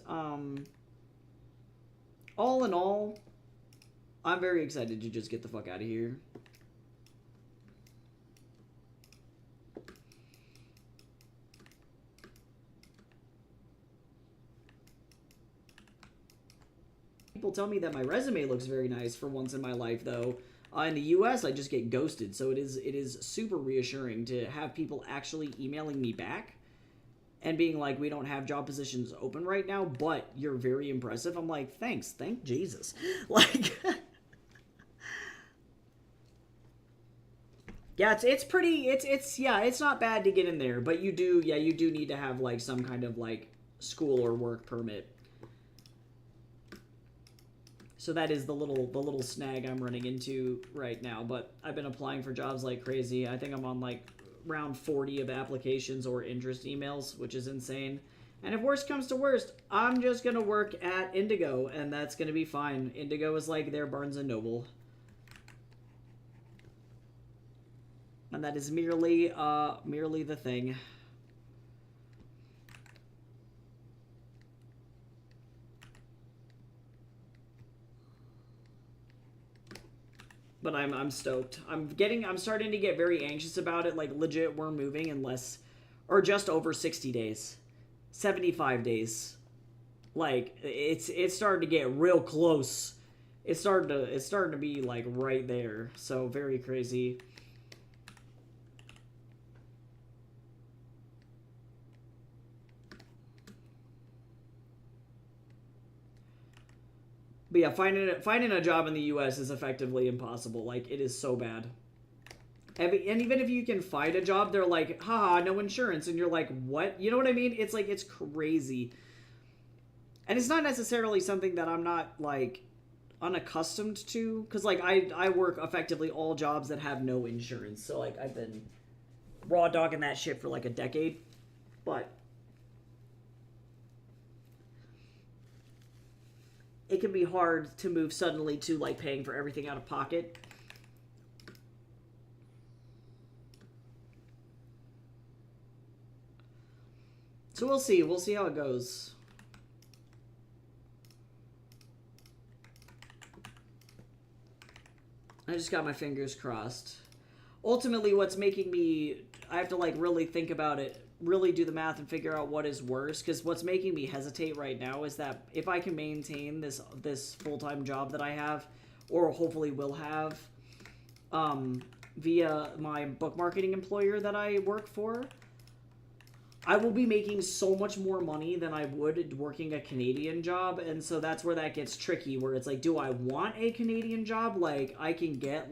all in all, I'm very excited to just get the fuck out of here. People tell me that my resume looks very nice for once in my life, though. In the U.S., I just get ghosted, so it is super reassuring to have people actually emailing me back and being like, we don't have job positions open right now, but you're very impressive. I'm like, thanks, thank Jesus. Like, yeah, it's pretty, yeah, it's not bad to get in there, but you do need to have like some kind of like school or work permit. So that is the little snag I'm running into right now, but I've been applying for jobs like crazy. I think I'm on like around 40 of applications or interest emails, which is insane. And if worst comes to worst, I'm just going to work at Indigo, and that's going to be fine. Indigo is like their Barnes & Noble. And that is merely the thing. But I'm stoked. I'm starting to get very anxious about it. Like, legit, we're moving in less, or just over 60 days, 75 days. Like, it's starting to get real close. It's starting to be like right there. So very crazy. But yeah, finding a job in the U.S. is effectively impossible. Like, it is so bad. And even if you can find a job, they're like, haha, no insurance. And you're like, what? You know what I mean? It's like, it's crazy. And it's not necessarily something that I'm not, like, unaccustomed to. Because, like, I work effectively all jobs that have no insurance. So, like, I've been raw dogging that shit for, like, a decade. But it can be hard to move suddenly to, like, paying for everything out of pocket. So we'll see. We'll see how it goes. I just got my fingers crossed. Ultimately, what's making me... I have to, like, really think about it, really do the math and figure out what is worse, because what's making me hesitate right now is that if I can maintain this full-time job that I have, or hopefully will have, via my book marketing employer that I work for, I will be making so much more money than I would working a Canadian job, and so that's where that gets tricky, where it's like, do I want a Canadian job? Like, I can get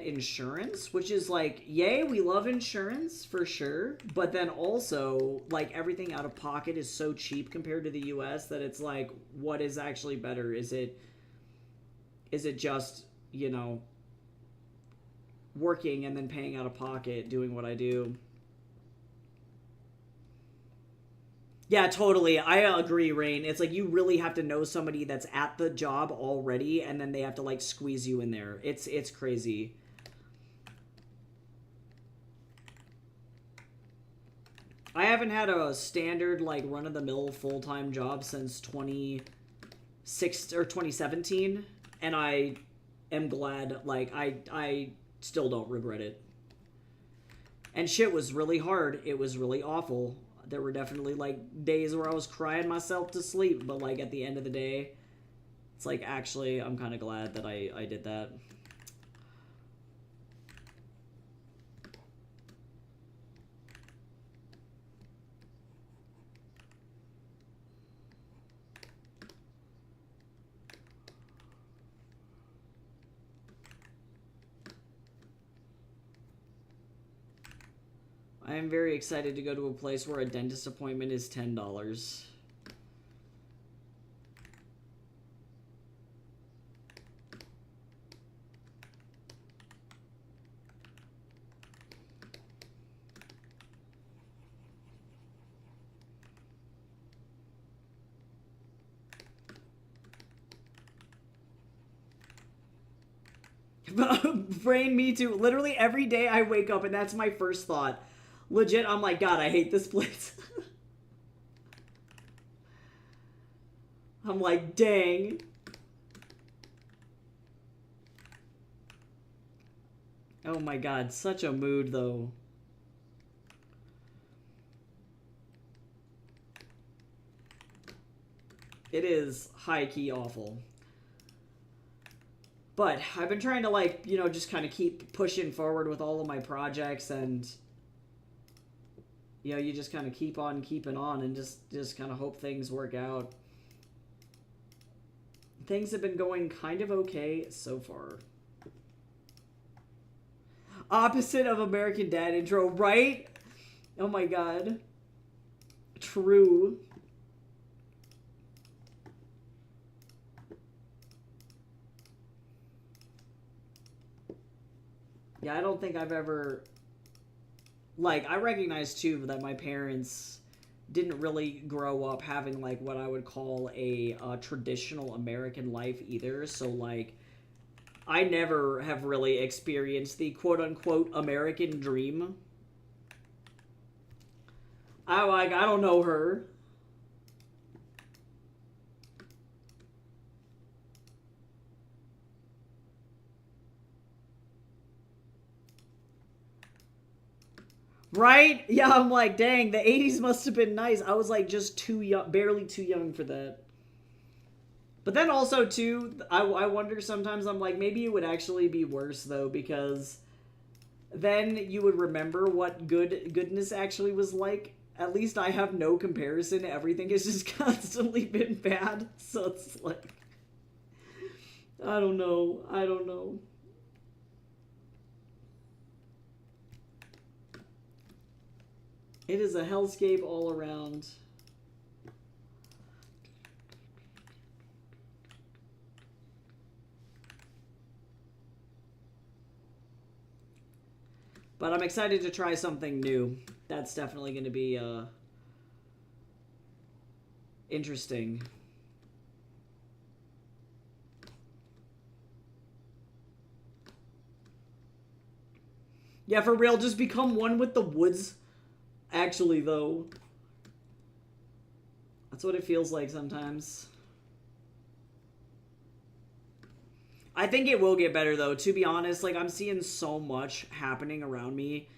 insurance, which is like, yay, we love insurance for sure, but then also, like, everything out of pocket is so cheap compared to the US that it's like, what is actually better? Is it just, you know, working and then paying out of pocket, doing what I do? Yeah, totally. I agree, Rain. It's like you really have to know somebody that's at the job already, and then they have to, like, squeeze you in there. It's crazy. I haven't had a standard, like, run-of-the-mill full-time job since 2017, and I am glad. Like, I still don't regret it. And shit was really hard. It was really awful. There were definitely, like, days where I was crying myself to sleep, but, like, at the end of the day, it's like, actually, I'm kind of glad that I did that. I am very excited to go to a place where a dentist appointment is $10. Brain, me too. Literally every day I wake up and that's my first thought. Legit, I'm like, God, I hate this place. I'm like, dang. Oh my God, such a mood though. It is high-key awful. But I've been trying to, like, you know, just kind of keep pushing forward with all of my projects, and, you know, you just kind of keep on keeping on and just kind of hope things work out. Things have been going kind of okay so far. Opposite of American Dad intro, right? Oh my god. True. Yeah, I don't think I've ever... Like, I recognize, too, that my parents didn't really grow up having, like, what I would call a traditional American life either. So, like, I never have really experienced the quote-unquote American dream. I don't know her. Right? Yeah, I'm like, dang, the 80s must have been nice. I was like just too young, barely too young for that. But then also, too, I wonder sometimes, I'm like, maybe it would actually be worse, though, because then you would remember what goodness actually was like. At least I have no comparison. Everything has just constantly been bad. So it's like, I don't know. I don't know. It is a hellscape all around. But I'm excited to try something new. That's definitely going to be interesting. Yeah, for real, just become one with the woods. Actually, though. That's what it feels like sometimes. I think it will get better, though. To be honest, like, I'm seeing so much happening around me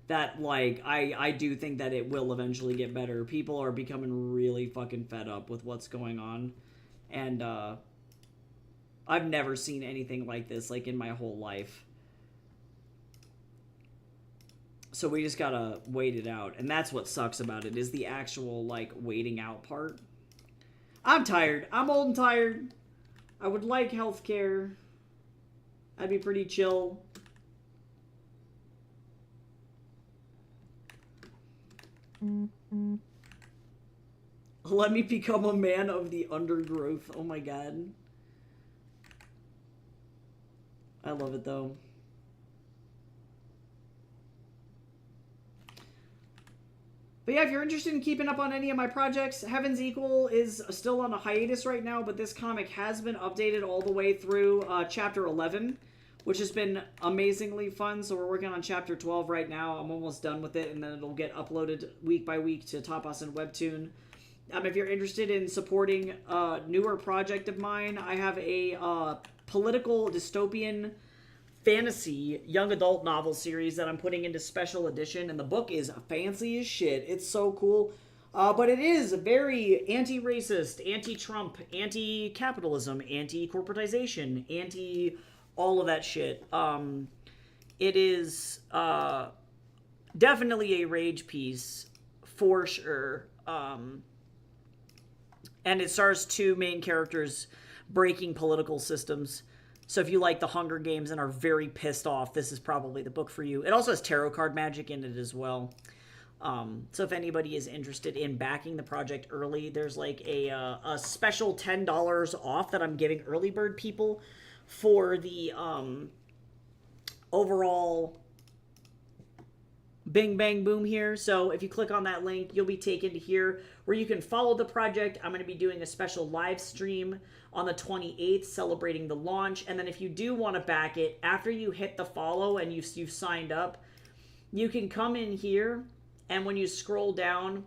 that, like, I do think that it will eventually get better. People are becoming really fucking fed up with what's going on. And, I've never seen anything like this, like, in my whole life. So we just gotta wait it out. And that's what sucks about it, is the actual, like, waiting out part. I'm tired. I'm old and tired. I would like healthcare. I'd be pretty chill. Let me become a man of the undergrowth. Oh my god. I love it, though. But yeah, if you're interested in keeping up on any of my projects, Heaven's Equal is still on a hiatus right now, but this comic has been updated all the way through Chapter 11, which has been amazingly fun. So we're working on Chapter 12 right now. I'm almost done with it, and then it'll get uploaded week by week to Tapas and Webtoon. If you're interested in supporting a newer project of mine, I have a political dystopian fantasy young adult novel series that I'm putting into special edition, and the book is fancy as shit. It's so cool. But it is very anti-racist, anti-Trump, anti-capitalism, anti-corporatization, anti-all of that shit. It is definitely a rage piece, for sure. And it stars two main characters breaking political systems. So if you like the Hunger Games and are very pissed off, this is probably the book for you. It also has tarot card magic in it as well. So if anybody is interested in backing the project early, there's like a special $10 off that I'm giving early bird people for the overall Bing Bang Boom here. So if you click on that link, you'll be taken to here where you can follow the project. I'm going to be doing a special live stream on the 28th celebrating the launch. And then if you do want to back it, after you hit the follow and you've signed up, you can come in here, and when you scroll down,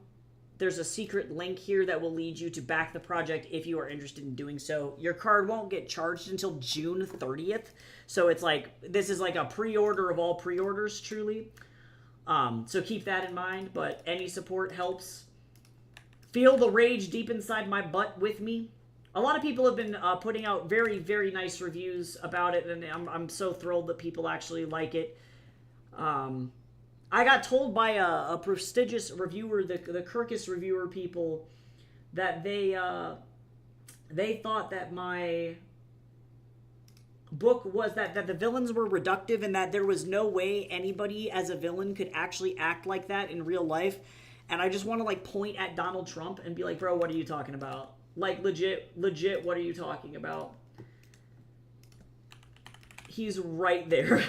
there's a secret link here that will lead you to back the project if you are interested in doing so. Your card won't get charged until June 30th. So it's like, this is like a pre-order of all pre-orders, truly. So keep that in mind, but any support helps. Feel the rage deep inside my butt with me. a lot of people have been putting out very, very nice reviews about it, and I'm so thrilled that people actually like it. I got told by a prestigious reviewer, the Kirkus reviewer people, that they thought that my book was that the villains were reductive and that there was no way anybody as a villain could actually act like that in real life. And I just want to like point at Donald Trump and be like, bro, what are you talking about? Like legit, what are you talking about? He's right there.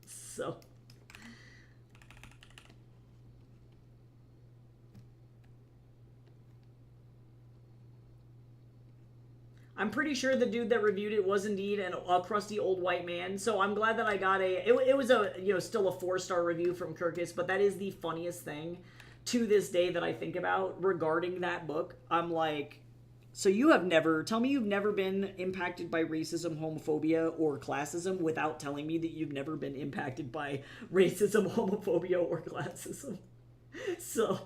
So I'm pretty sure the dude that reviewed it was indeed a crusty old white man. So I'm glad that I got it was a, you know, still a 4-star review from Kirkus, but that is the funniest thing to this day that I think about regarding that book. I'm like, so you have never, tell me you've never been impacted by racism, homophobia, or classism without telling me that you've never been impacted by racism, homophobia, or classism. So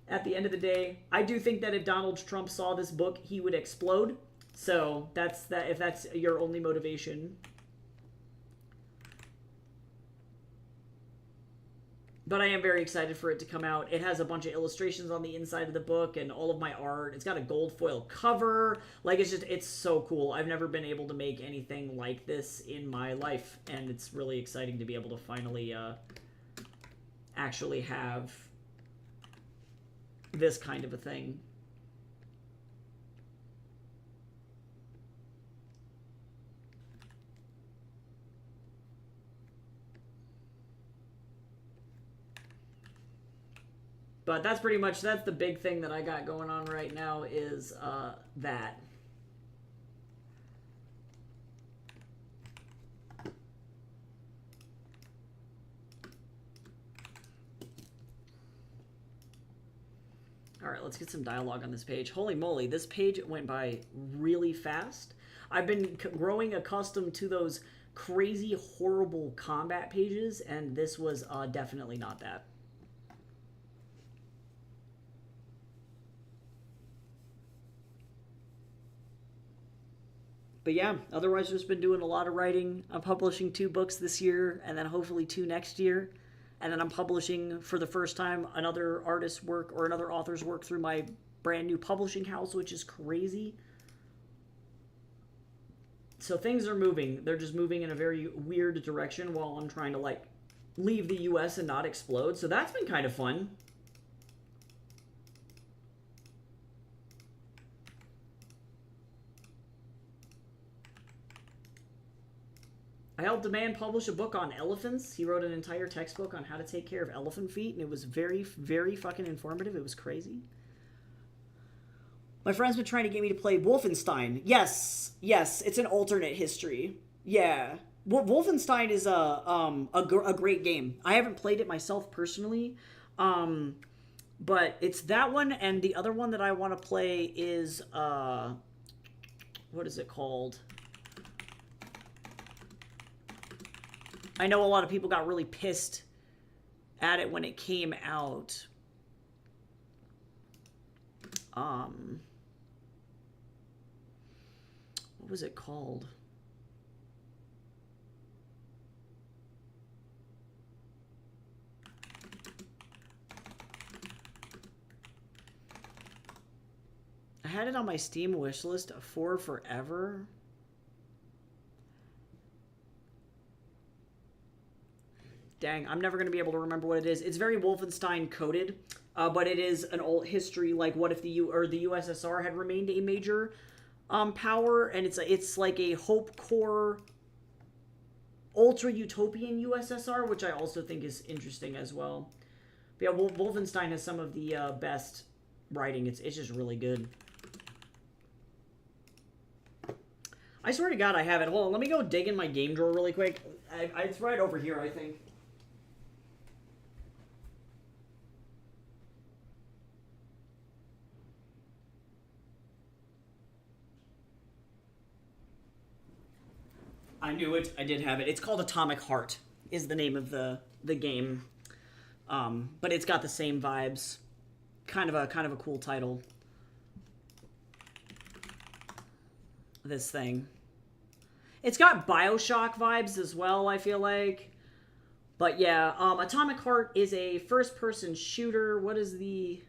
at the end of the day, I do think that if Donald Trump saw this book, he would explode. So that's that. If that's your only motivation. But I am very excited for it to come out. It has a bunch of illustrations on the inside of the book and all of my art. It's got a gold foil cover. Like, it's so cool. I've never been able to make anything like this in my life. And it's really exciting to be able to finally actually have this kind of a thing. But that's pretty much, that's the big thing that I got going on right now is that. All right, let's get some dialogue on this page. Holy moly, this page went by really fast. I've been growing accustomed to those crazy, horrible combat pages, and this was definitely not that. But yeah, otherwise just been doing a lot of writing. I'm publishing 2 books this year, and then hopefully 2 next year. And then I'm publishing for the first time another artist's work or another author's work through my brand new publishing house, which is crazy. So things are moving. They're just moving in a very weird direction while I'm trying to like leave the US and not explode. So that's been kind of fun. I helped a man publish a book on elephants. He wrote an entire textbook on how to take care of elephant feet, and it was very, very fucking informative. It was crazy. My friend's been trying to get me to play Wolfenstein. Yes, it's an alternate history. Yeah. Wolfenstein is a great game. I haven't played it myself personally, but it's that one, and the other one that I want to play is, what is it called? I know a lot of people got really pissed at it when it came out. What was it called? I had it on my Steam wishlist for forever. Dang, I'm never going to be able to remember what it is. It's very Wolfenstein coded, but it is an old history, like what if the USSR had remained a major power, and it's like a Hope Core ultra utopian USSR, which I also think is interesting as well. But yeah, Wolfenstein has some of the best writing. It's just really good. I swear to God, I have it. Hold on, let me go dig in my game drawer really quick. It's right over here, I think. I knew it. I did have it. It's called Atomic Heart is the name of the game. But it's got the same vibes. Kind of a cool title. this thing. It's got BioShock vibes as well, I feel like. But yeah, Atomic Heart is a first-person shooter. What is the...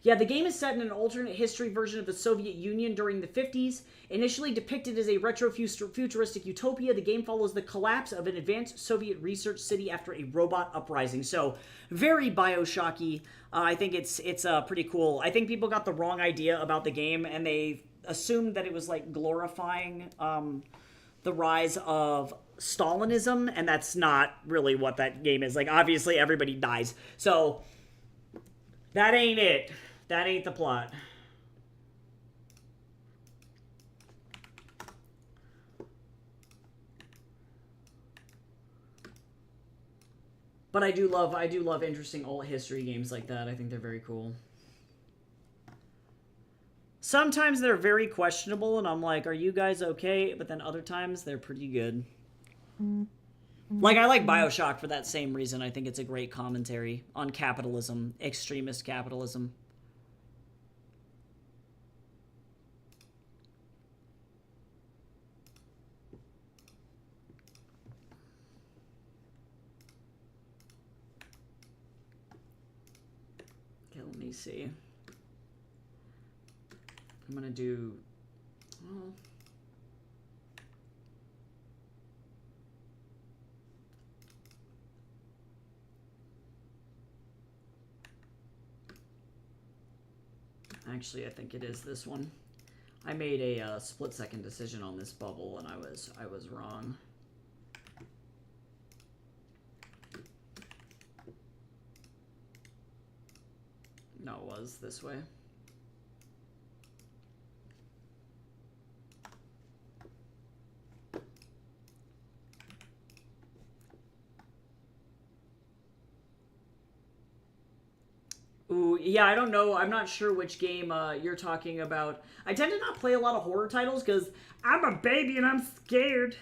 Yeah, the game is set in an alternate history version of the Soviet Union during the 50s. Initially depicted as a retro-futuristic utopia, the game follows the collapse of an advanced Soviet research city after a robot uprising. So, very BioShocky. I think it's pretty cool. I think people got the wrong idea about the game, and they assumed that it was, like, glorifying the rise of Stalinism, and that's not really what that game is. Like, obviously, everybody dies. So, that ain't it. That ain't the plot. But I do love interesting old history games like that. I think they're very cool. Sometimes they're very questionable, and I'm like, are you guys okay? But then other times, they're pretty good. Like, I like BioShock for that same reason. I think it's a great commentary on capitalism, extremist capitalism. Okay, let me see. I'm gonna do... Well, actually, I think it is this one. I made a split-second decision on this bubble, and I was wrong. No, it was this way. Ooh, yeah, I don't know. I'm not sure which game you're talking about. I tend to not play a lot of horror titles because I'm a baby and I'm scared.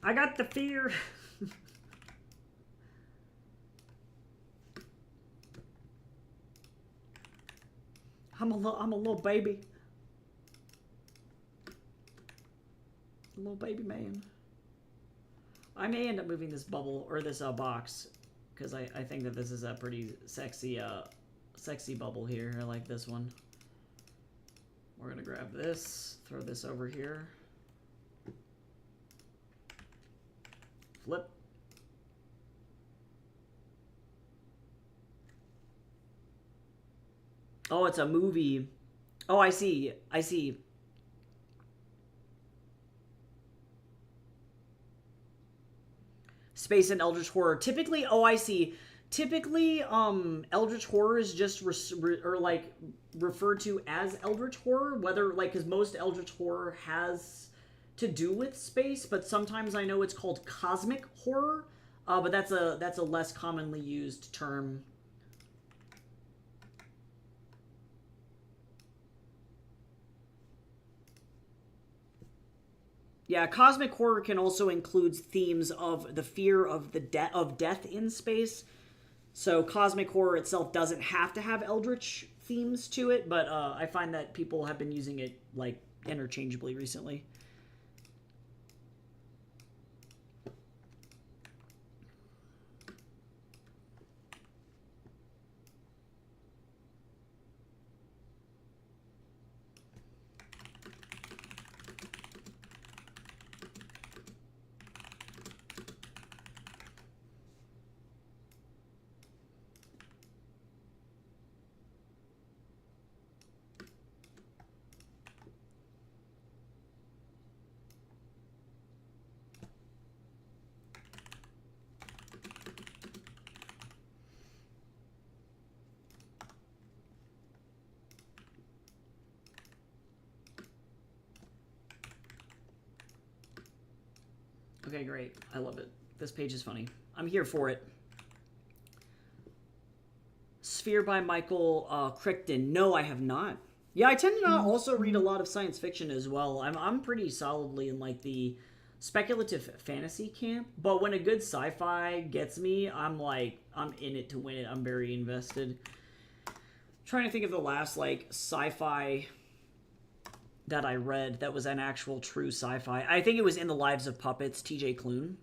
I got the fear. I'm a little baby. A little baby man. I may end up moving this bubble or this box because I think that this is a pretty sexy sexy bubble here. I like this one. We're gonna grab this, throw this over here, flip. Oh, it's a movie. Oh, I see. I see. Space and Eldritch Horror. Typically, oh, I see. Typically, Eldritch Horror is just referred to as Eldritch Horror, whether, like, because most Eldritch Horror has to do with space, but sometimes I know it's called Cosmic Horror, but that's a less commonly used term. Yeah, cosmic horror can also include themes of the fear of death in space. So cosmic horror itself doesn't have to have eldritch themes to it, but I find that people have been using it like interchangeably recently. Okay, great. I love it. This page is funny. I'm here for it. Sphere by Michael Crichton. No, I have not. Yeah, I tend to not also read a lot of science fiction as well. I'm pretty solidly in like the speculative fantasy camp, but when a good sci-fi gets me, I'm in it to win it. I'm very invested. trying to think of the last like sci-fi that I read that was an actual true sci-fi. I think it was In the Lives of Puppets, T.J. Klune.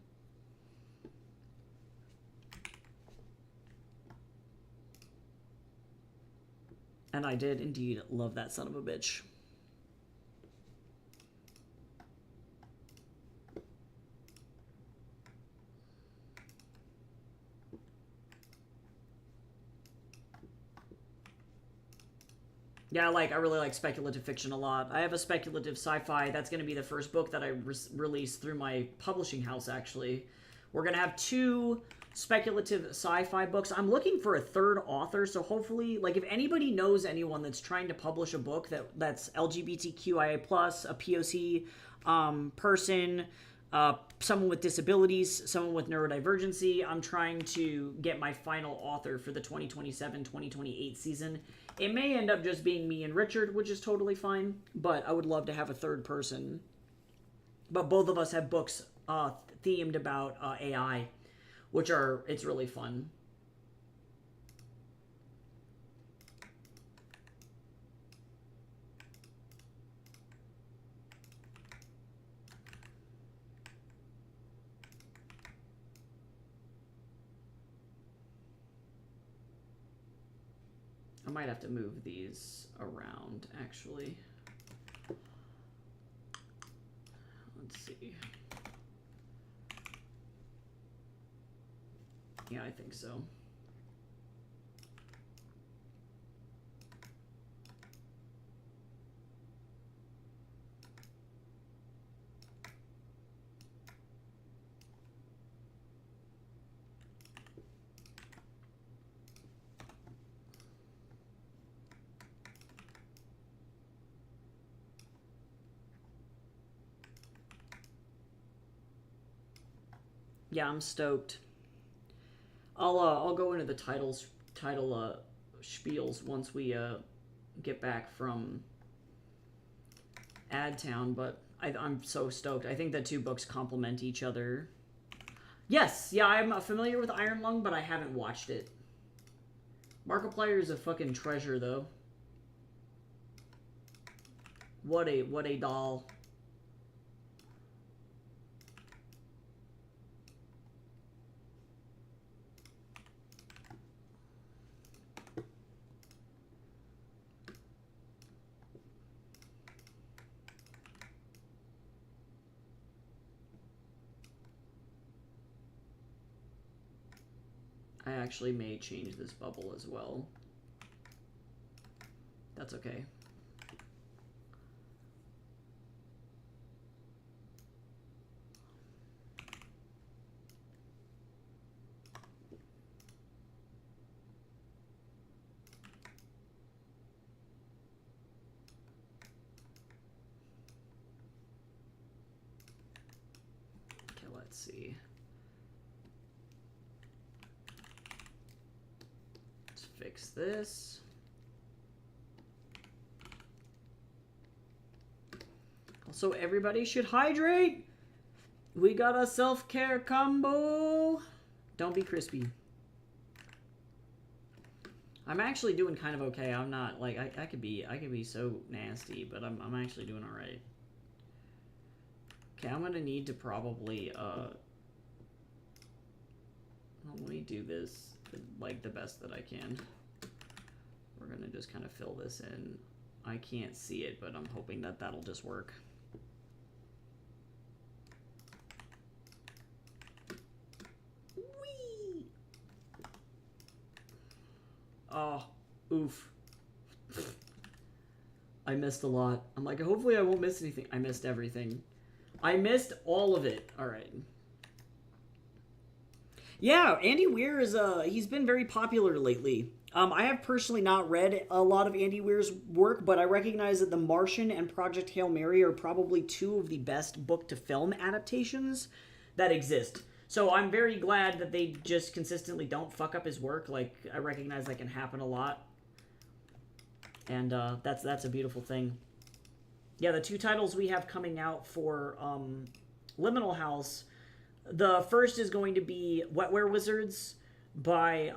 And I did indeed love that son of a bitch. Yeah, I really like speculative fiction a lot. I have a speculative sci-fi. That's going to be the first book that I release through my publishing house, actually. We're going to have 2 speculative sci-fi books. I'm looking for a 3rd author, so hopefully, like, if anybody knows anyone that's trying to publish a book that's LGBTQIA+, a POC person, someone with disabilities, someone with neurodivergency, I'm trying to get my final author for the 2027-2028 season. It may end up just being me and Richard, which is totally fine, but I would love to have a 3rd person. But both of us have books themed about AI, it's really fun. I might have to move these around, actually. Let's see. Yeah, I think so. Yeah, I'm stoked. I'll go into the title spiels once we get back from Adtown, but I'm so stoked. I think the 2 books complement each other. Yes, yeah, I'm familiar with Iron Lung, but I haven't watched it. Markiplier is a fucking treasure, though. What a doll. I actually may change this bubble as well. That's okay. Okay, let's see. Fix this. Also, everybody should hydrate. We got a self-care combo. Don't be crispy. I'm actually doing kind of okay. I'm not like I could be so nasty, but I'm actually doing all right. Okay, I'm gonna need to probably let me do this like the best that I can. We're gonna just kind of fill this in. I can't see it, but I'm hoping that that'll just work. Whee! Oh, oof. I missed a lot. I'm like, hopefully I won't miss anything. I missed everything. I missed all of it. All right. Yeah, Andy Weir is he's been very popular lately. I have personally not read a lot of Andy Weir's work, but I recognize that The Martian and Project Hail Mary are probably 2 of the best book-to-film adaptations that exist. So I'm very glad that they just consistently don't fuck up his work. Like, I recognize that can happen a lot. And that's a beautiful thing. Yeah, the 2 titles we have coming out for Liminal House, the first is going to be Wetware Wizards by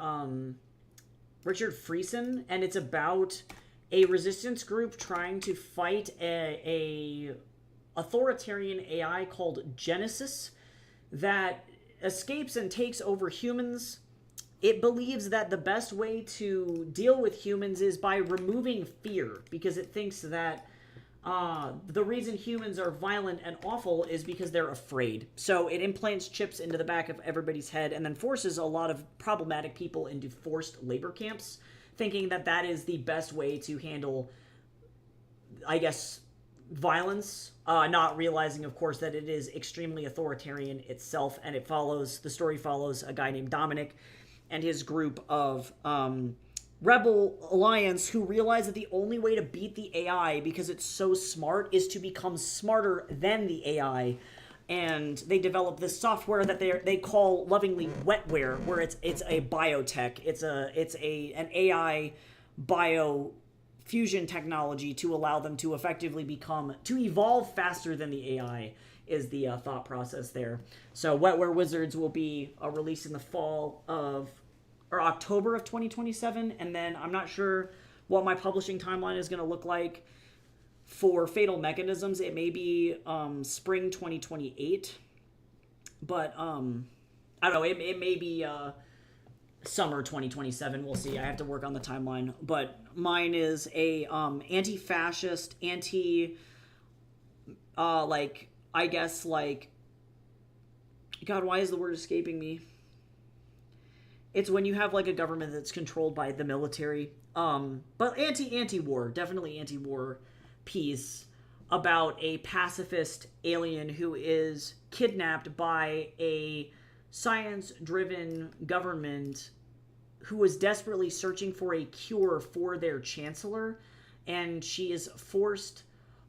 Richard Friesen, and it's about a resistance group trying to fight a authoritarian AI called Genesis that escapes and takes over humans. It believes that the best way to deal with humans is by removing fear, because it thinks that the reason humans are violent and awful is because they're afraid. So it implants chips into the back of everybody's head and then forces a lot of problematic people into forced labor camps, thinking that that is the best way to handle, I guess, violence, not realizing, of course, that it is extremely authoritarian itself. And the story follows a guy named Dominic and his group of Rebel Alliance who realize that the only way to beat the AI, because it's so smart, is to become smarter than the AI. And they develop this software that they call lovingly wetware, where it's a biotech. It's an AI bio fusion technology to allow them to effectively evolve faster than the AI is the thought process there. So Wetware Wizards will be released in the fall of or October of 2027, and then I'm not sure what my publishing timeline is going to look like for Fatal Mechanisms. It may be spring 2028, but I don't know. It may be summer 2027. We'll see. I have to work on the timeline. But mine is a anti-fascist, I guess, like, God, why is the word escaping me? It's when you have like a government that's controlled by the military. But anti-war, definitely anti-war piece about a pacifist alien who is kidnapped by a science-driven government who is desperately searching for a cure for their chancellor, and she is forced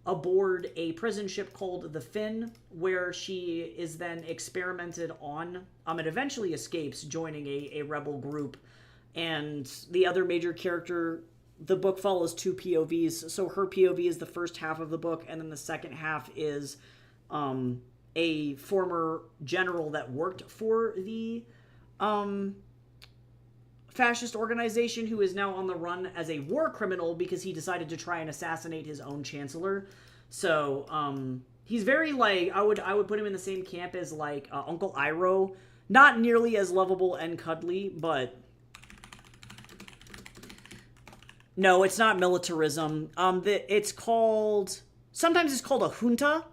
aboard a prison ship called the Finn, where she is then experimented on, and eventually escapes, joining a rebel group. And the other major character, the book follows two POVs. So her POV is the first half of the book, and then the second half is a former general that worked for the fascist organization who is now on the run as a war criminal because he decided to try and assassinate his own chancellor. So he's very, like, I would put him in the same camp as like Uncle Iroh. Not nearly as lovable and cuddly, but no, it's not militarism. It's called, sometimes it's called a junta.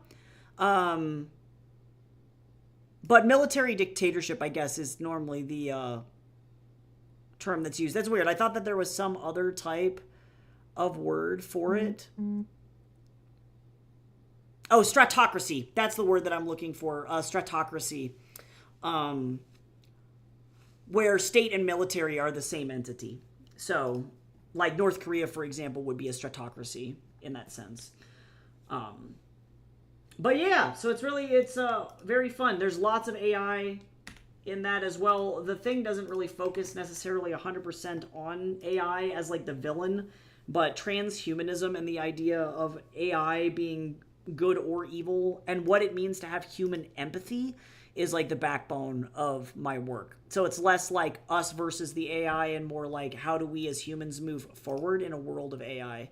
But military dictatorship, I guess, is normally the term that's used. That's weird. I thought that there was some other type of word for it. Oh, stratocracy. That's the word that I'm looking for. Stratocracy. Where state and military are the same entity. So, like North Korea, for example, would be a stratocracy in that sense. But yeah, so it's very fun. There's lots of AI in that as well. The thing doesn't really focus necessarily 100% on AI as like the villain, but transhumanism and the idea of AI being good or evil and what it means to have human empathy is like the backbone of my work. So it's less like us versus the AI and more like how do we as humans move forward in a world of AI.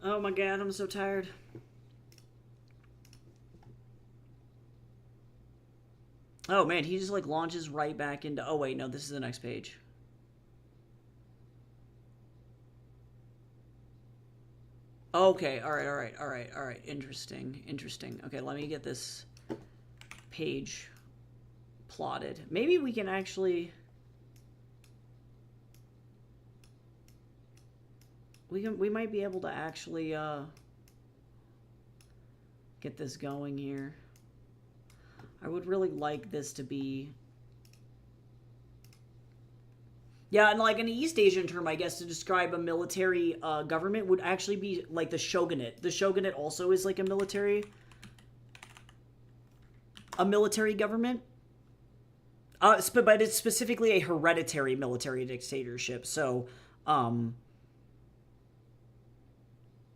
Oh my god, I'm so tired. Oh man, he just like launches right back into... Oh wait, no, this is the next page. Okay, alright. Interesting. Okay, let me get this page plotted. Maybe we can actually... We might be able to actually, get this going here. I would really like this to be... Yeah, and like an East Asian term, I guess, to describe a military government would actually be like the shogunate. The shogunate also is like a military government. But it's specifically a hereditary military dictatorship. So,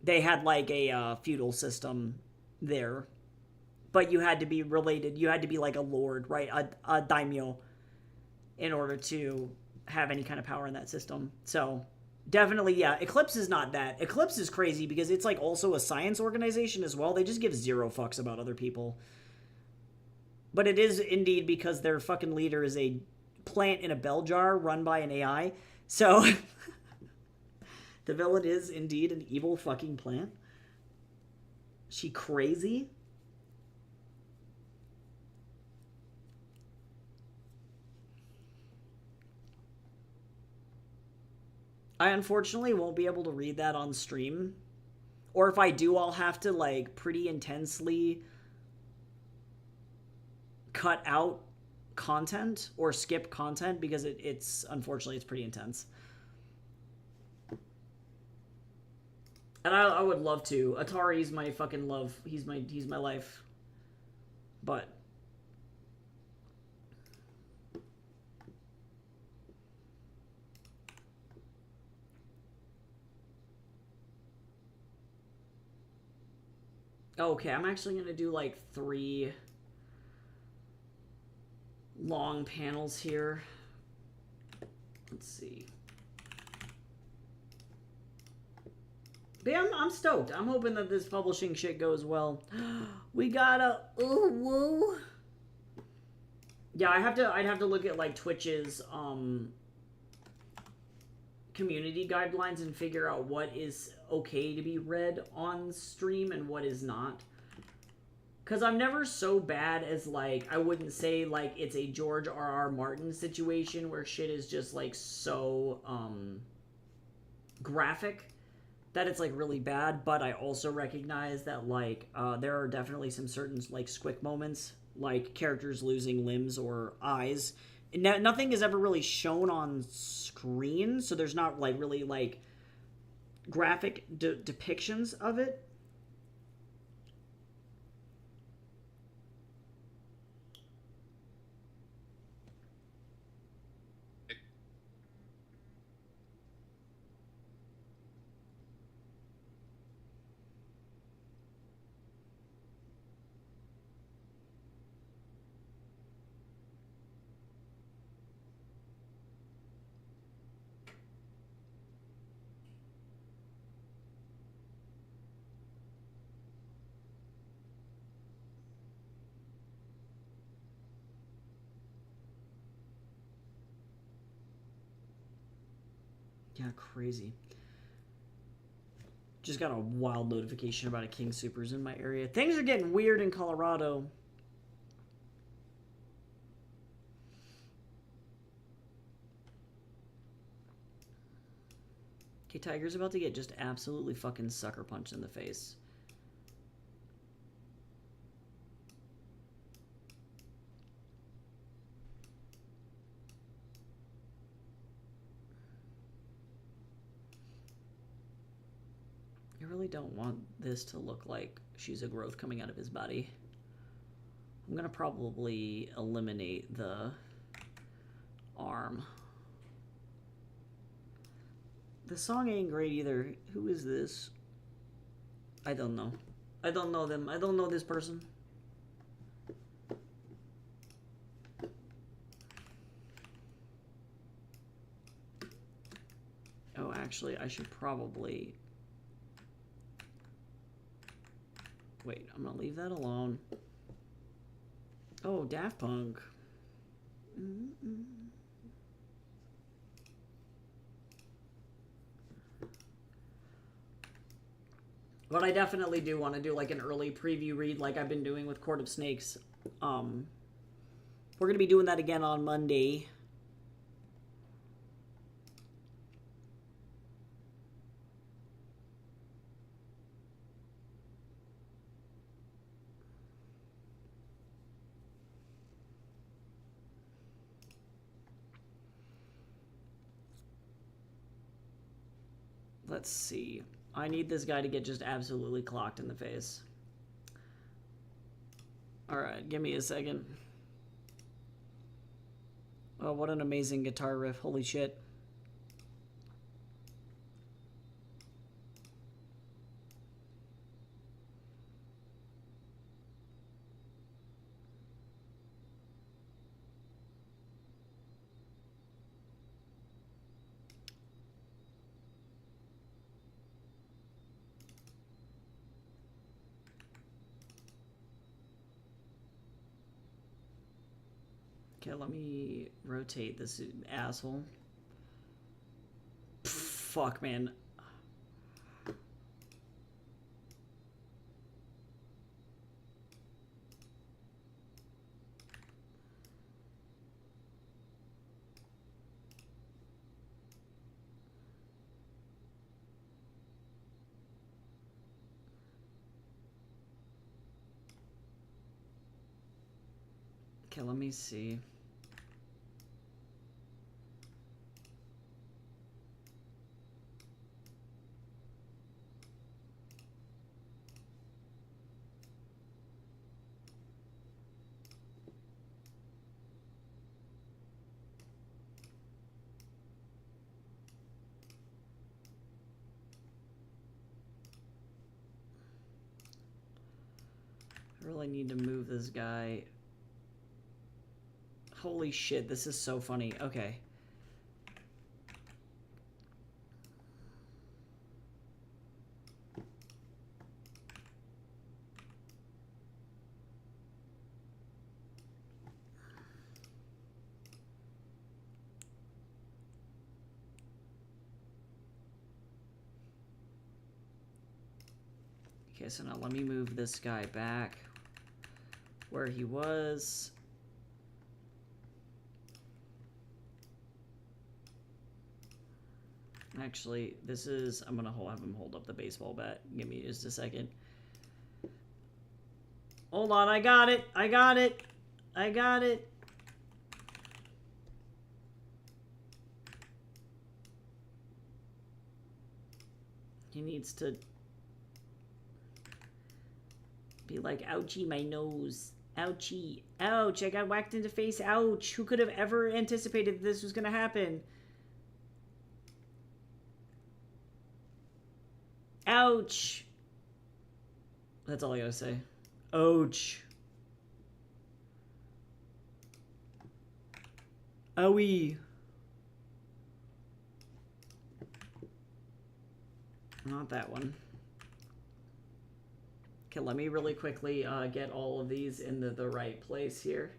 they had like a feudal system there, but you had to be related. You had to be like a lord, right? A daimyo, in order to have any kind of power in that system. So definitely, yeah, Eclipse is not that. Eclipse is crazy because it's like also a science organization as well. They just give zero fucks about other people. But it is indeed because their fucking leader is a plant in a bell jar run by an AI. So the villain is indeed an evil fucking plant. She crazy? I unfortunately won't be able to read that on stream. Or if I do, I'll have to like pretty intensely cut out content or skip content because it's unfortunately it's pretty intense. And I would love to. Atari's my fucking love. He's my life. But okay, I'm actually gonna do like 3 long panels here. Let's see. But yeah, I'm stoked. I'm hoping that this publishing shit goes well. We got a ooh woo. Yeah, I'd have to look at like Twitch's community guidelines and figure out what is okay to be read on stream and what is not. Because I'm never so bad as, like, I wouldn't say, like, it's a George R.R. Martin situation where shit is just, like, so, graphic that it's, like, really bad. But I also recognize that, like, there are definitely some certain, like, squick moments, like characters losing limbs or eyes. Nothing is ever really shown on screen, so there's not, like, really, like, graphic depictions of it. Yeah, crazy. Just got a wild notification about a King Supers in my area. Things are getting weird in Colorado. Okay, Tiger's about to get just absolutely fucking sucker punched in the face. I really don't want this to look like she's a growth coming out of his body. I'm gonna probably eliminate the arm. The song ain't great either. Who is this? I don't know. I don't know them. I don't know this person. Oh, actually, I should probably... Wait, I'm gonna leave that alone. Oh, Daft Punk. But I definitely do want to do like an early preview read like I've been doing with Court of Snakes. We're going to be doing that again on Monday. Let's see. I need this guy to get just absolutely clocked in the face. Alright, give me a second. Oh, what an amazing guitar riff. Holy shit. Okay, let me rotate this asshole. Pff, fuck, man. Okay, let me see. I really need to move this guy. Holy shit, this is so funny. Okay. Okay, so now let me move this guy back where he was. Actually, this is... I'm gonna have him hold up the baseball bat. Give me just a second. Hold on, I got it! I got it! I got it! He needs to be like, ouchie, my nose. Ouchie. Ouch, I got whacked in the face. Ouch. Who could have ever anticipated that this was gonna happen? Ouch. That's all I gotta say. Ouch. Owie. Not that one. Okay, let me really quickly get all of these in the right place here.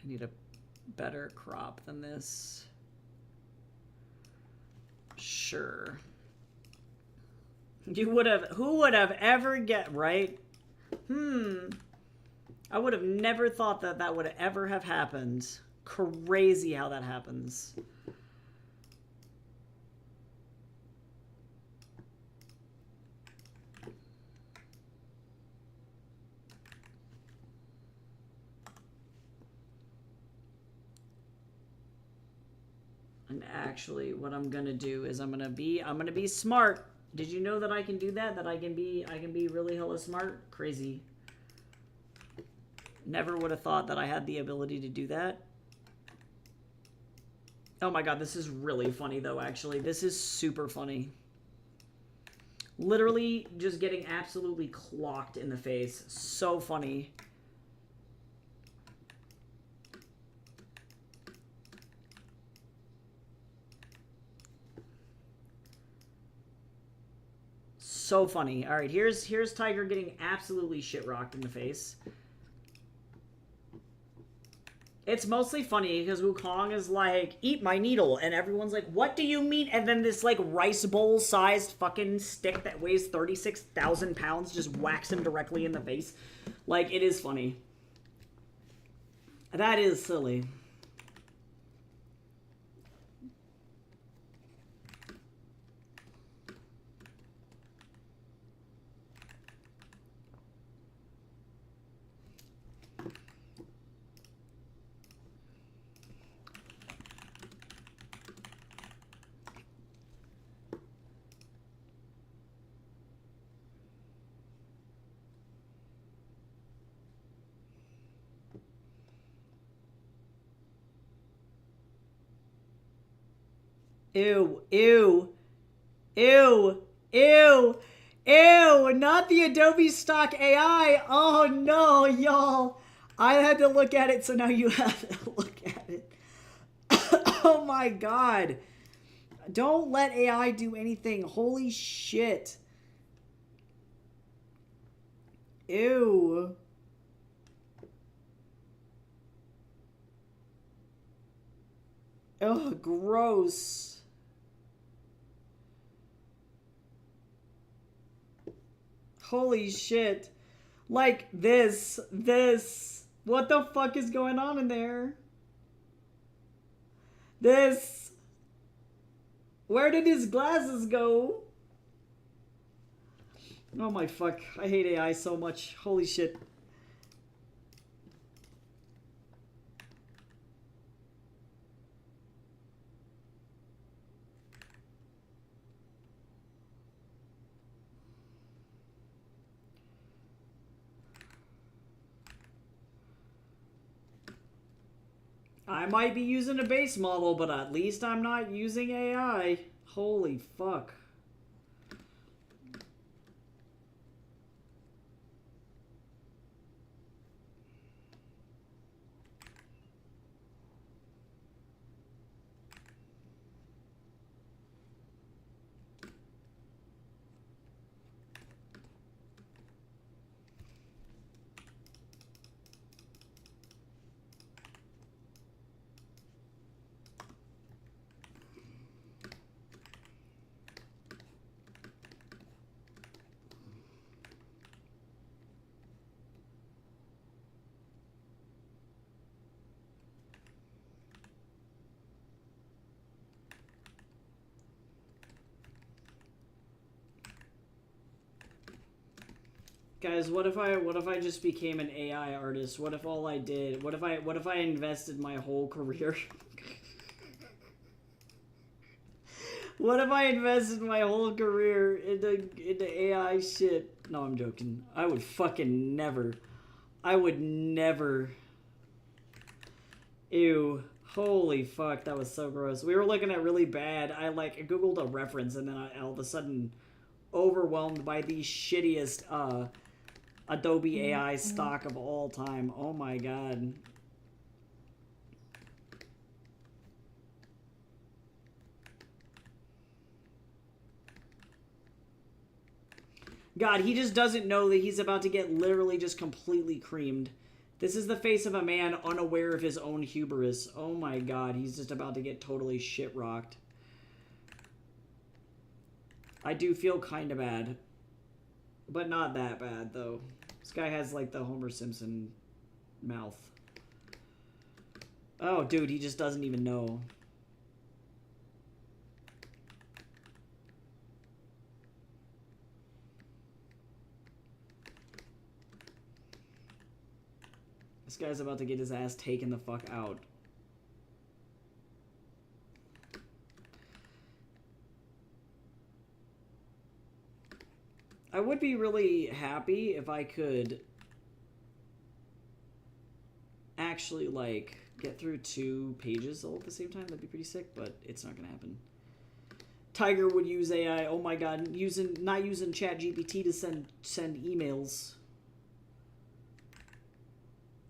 I need a better crop than this. Sure. You would have... Who would have ever get... Right? I would have never thought that that would ever have happened. Crazy how that happens. And actually, what I'm gonna do is I'm gonna be smart. Did you know that I can do that? That I can be really hella smart? Crazy. Never would have thought that I had the ability to do that. Oh my god, this is really funny though, actually. This is super funny. Literally just getting absolutely clocked in the face. So funny. So funny. All right, here's Tiger getting absolutely shit rocked in the face. It's mostly funny because Wukong is like, eat my needle, and everyone's like, what do you mean? And then this like rice bowl sized fucking stick that weighs 36,000 pounds just whacks him directly in the face. Like, it is funny. That is silly. Ew, ew, ew, ew, ew, not the Adobe stock AI. Oh no, y'all. I had to look at it, so now you have to look at it. Oh my god. Don't let AI do anything. Holy shit. Ew. Ugh, gross. Holy shit. Like, this. What the fuck is going on in there? This. Where did his glasses go? Oh my fuck. I hate AI so much. Holy shit. I might be using a base model, but at least I'm not using AI. Holy fuck. Guys, what if I just became an AI artist? What if all I did? What if I invested my whole career? What if I invested my whole career into AI shit? No, I'm joking. I would fucking never. I would never. Ew. Holy fuck, that was so gross. We were looking at really bad. I Googled a reference and then I all of a sudden overwhelmed by the shittiest Adobe AI stock of all time. Oh my god. God, he just doesn't know that he's about to get literally just completely creamed. This is the face of a man unaware of his own hubris. Oh my god, he's just about to get totally shit rocked. I do feel kind of bad. But not that bad, though. This guy has, like, the Homer Simpson mouth. Oh, dude, he just doesn't even know. This guy's about to get his ass taken the fuck out. I would be really happy if I could actually, like, get through 2 pages all at the same time. That'd be pretty sick, but it's not gonna happen. Tiger would use AI. Oh my god, not using ChatGPT to send emails.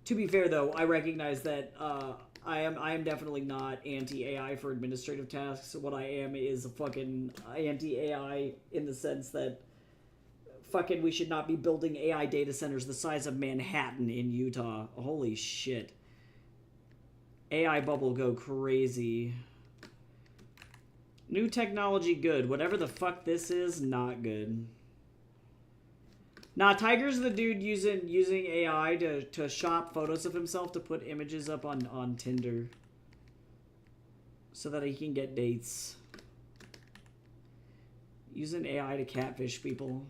To be fair, though, I recognize that I am definitely not anti-AI for administrative tasks. What I am is a fucking anti-AI in the sense that fucking we should not be building AI data centers the size of Manhattan in Utah. Holy shit. AI bubble go crazy. New technology good. Whatever the fuck this is, not good. Nah, Tiger's the dude using AI to shop photos of himself to put images up on Tinder. So that he can get dates. Using AI to catfish people.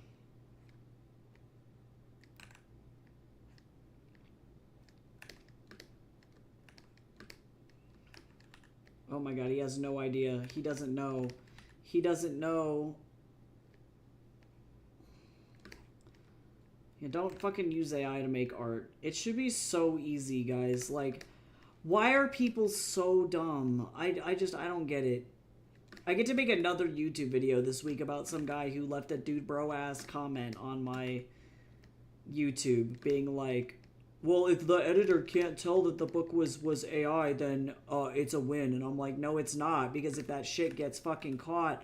Oh my god, he has no idea. He doesn't know. He doesn't know. Yeah, don't fucking use AI to make art. It should be so easy, guys. Like, why are people so dumb? I don't get it. I get to make another YouTube video this week about some guy who left a dude bro ass comment on my YouTube being like, well, if the editor can't tell that the book was AI, then it's a win. And I'm like, no, it's not. Because if that shit gets fucking caught,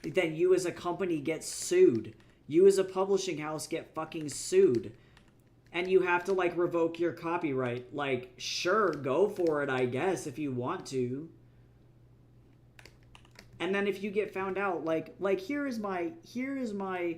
then you as a company get sued. You as a publishing house get fucking sued. And you have to, like, revoke your copyright. Like, sure, go for it, I guess, if you want to. And then if you get found out, like here is my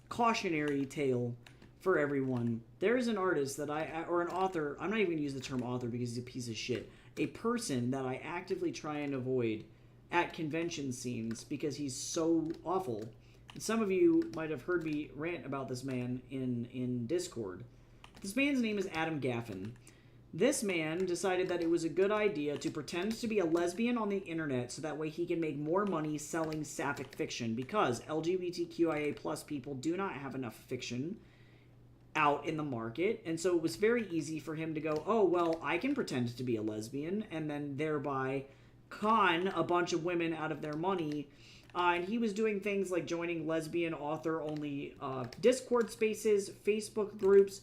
cautionary tale for everyone. There is an artist that or an author, I'm not even going to use the term author because he's a piece of shit. A person that I actively try and avoid at convention scenes because he's so awful. And some of you might have heard me rant about this man in Discord. This man's name is Adam Gaffin. This man decided that it was a good idea to pretend to be a lesbian on the internet so that way he can make more money selling sapphic fiction because LGBTQIA plus people do not have enough fiction out in the market. And so it was very easy for him to go, oh, well, I can pretend to be a lesbian and then thereby con a bunch of women out of their money. And he was doing things like joining lesbian author-only Discord spaces, Facebook groups.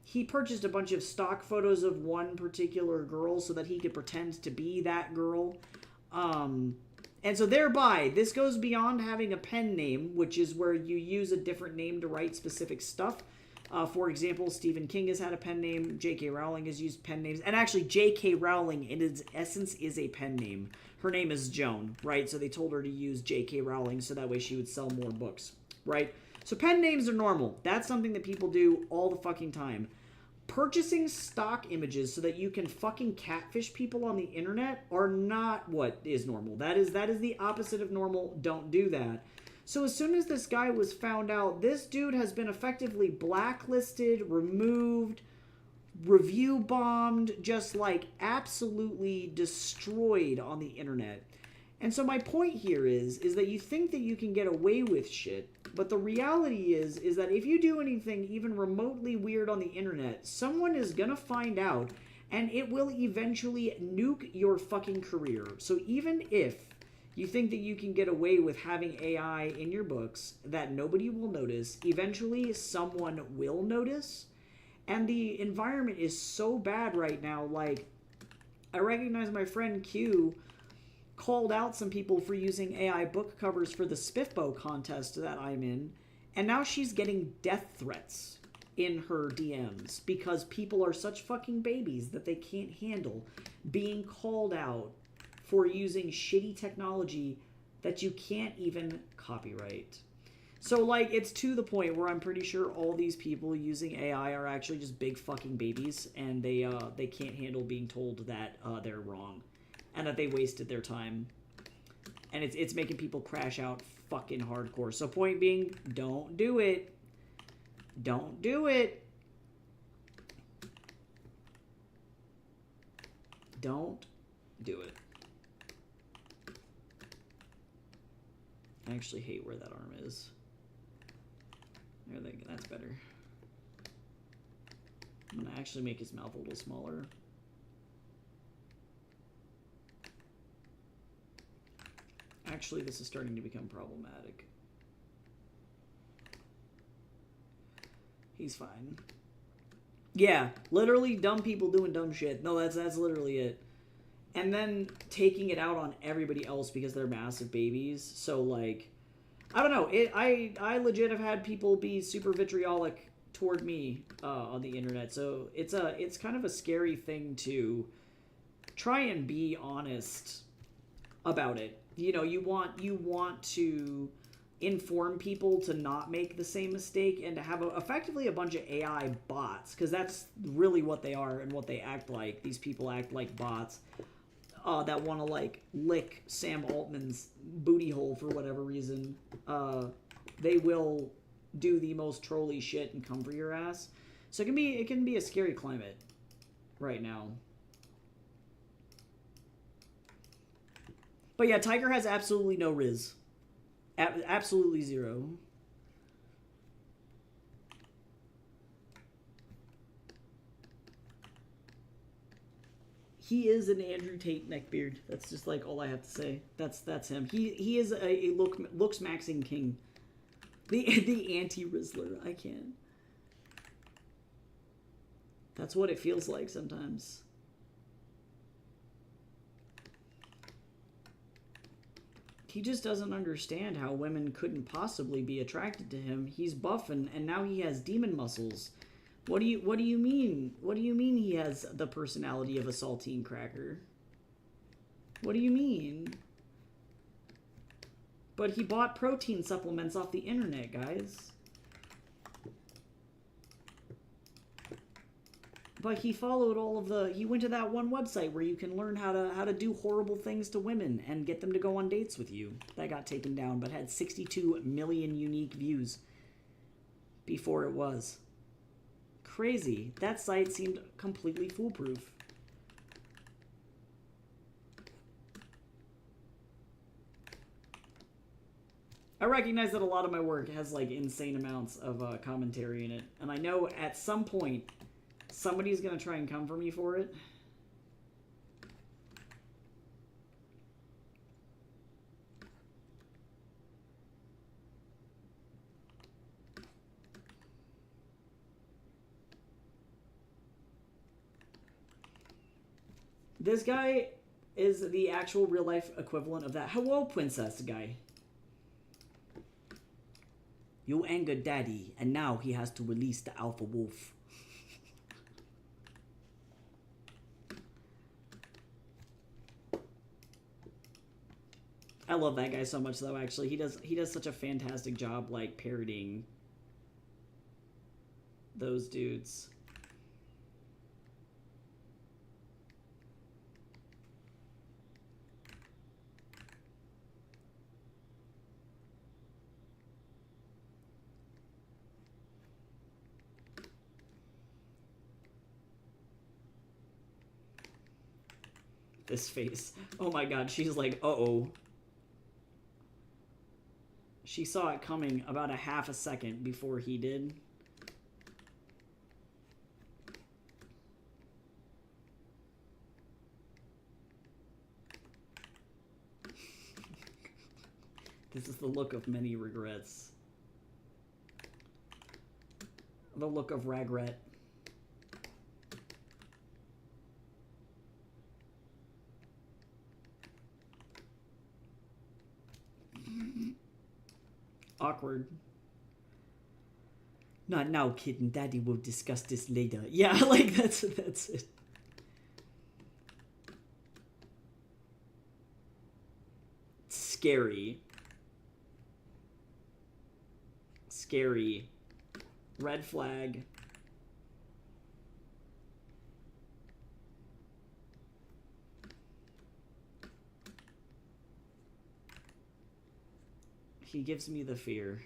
He purchased a bunch of stock photos of one particular girl so that he could pretend to be that girl. And so thereby, this goes beyond having a pen name, which is where you use a different name to write specific stuff. For example, Stephen King has had a pen name. J.K. Rowling has used pen names. And actually, J.K. Rowling, in its essence, is a pen name. Her name is Joan, right? So they told her to use J.K. Rowling so that way she would sell more books, right? So pen names are normal. That's something that people do all the fucking time. Purchasing stock images so that you can fucking catfish people on the internet are not what is normal. That is the opposite of normal. Don't do that. So as soon as this guy was found out, this dude has been effectively blacklisted, removed, review bombed, just like absolutely destroyed on the internet. And so my point here is that you think that you can get away with shit, but the reality is that if you do anything even remotely weird on the internet, someone is gonna find out, and it will eventually nuke your fucking career. So even if you think that you can get away with having AI in your books that nobody will notice, eventually someone will notice. And the environment is so bad right now. Like, I recognize my friend Q called out some people for using AI book covers for the Spiffbo contest that I'm in, and now she's getting death threats in her DMs because people are such fucking babies that they can't handle being called out for using shitty technology that you can't even copyright. So, like, it's to the point where I'm pretty sure all these people using AI are actually just big fucking babies, and they can't handle being told that they're wrong. And that they wasted their time. And it's making people crash out fucking hardcore. So point being, don't do it. Don't do it. Don't do it. I actually hate where that arm is. There, that's better. I'm gonna actually make his mouth a little smaller. Actually, this is starting to become problematic. He's fine. Yeah, literally dumb people doing dumb shit. No, that's literally it. And then taking it out on everybody else because they're massive babies. So, like, I don't know. I legit have had people be super vitriolic toward me on the internet, so it's kind of a scary thing to try and be honest about it. You know, you want to inform people to not make the same mistake and to have effectively a bunch of AI bots, because that's really what they are and what they act like. These people act like bots that want to like lick Sam Altman's booty hole for whatever reason. They will do the most trolly shit and come for your ass. So it can be a scary climate right now. But yeah, Tiger has absolutely no riz. Absolutely zero. He is an Andrew Tate neckbeard. That's just like all I have to say. That's him. He is a looks maxing king. The anti-Rizzler. I can. That's what it feels like sometimes. He just doesn't understand how women couldn't possibly be attracted to him. He's buff and now he has demon muscles. What do you mean? What do you mean he has the personality of a saltine cracker? What do you mean? But he bought protein supplements off the internet, guys. But he followed all of the... He went to that one website where you can learn how to do horrible things to women and get them to go on dates with you. That got taken down, but had 62 million unique views before it was. Crazy. That site seemed completely foolproof. I recognize that a lot of my work has like insane amounts of commentary in it, and I know at some point somebody's gonna try and come for me for it. This guy is the actual real life equivalent of that "Hello, Princess" guy. You angered Daddy, and now he has to release the alpha wolf. I love that guy so much, though. Actually, he does such a fantastic job, like parodying those dudes. This face. Oh my god, she's like, uh-oh. She saw it coming about a half a second before he did. This is the look of many regrets. The look of regret. Awkward. Not now, kitten. Daddy will discuss this later. Yeah, like that's it. Scary. Scary. Red flag. He gives me the fear.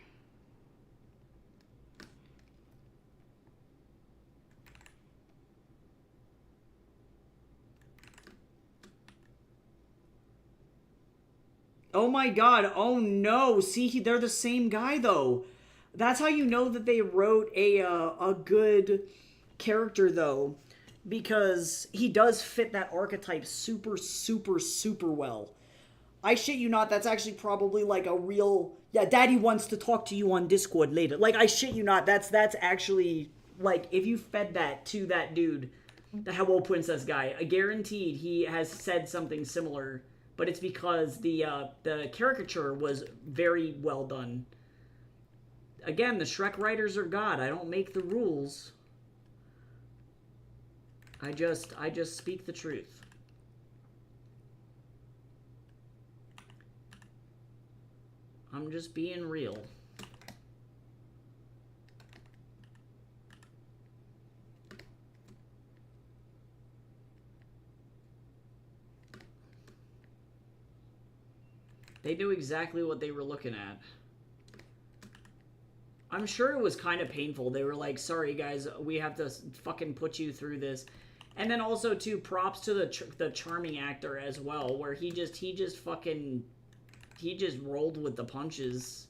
Oh my god, oh no. See, they're the same guy, though. That's how you know that they wrote a good character, though. Because he does fit that archetype super, super, super well. I shit you not, that's actually probably like a real... Yeah, Daddy wants to talk to you on Discord later. Like, I shit you not, that's actually... Like, if you fed that to that dude, the Hello Princess guy, I guaranteed he has said something similar, but it's because the caricature was very well done. Again, the Shrek writers are God. I don't make the rules. I just speak the truth. I'm just being real. They knew exactly what they were looking at. I'm sure it was kind of painful. They were like, sorry guys, we have to fucking put you through this. And then also, too, props to the charming actor as well, where he just rolled with the punches.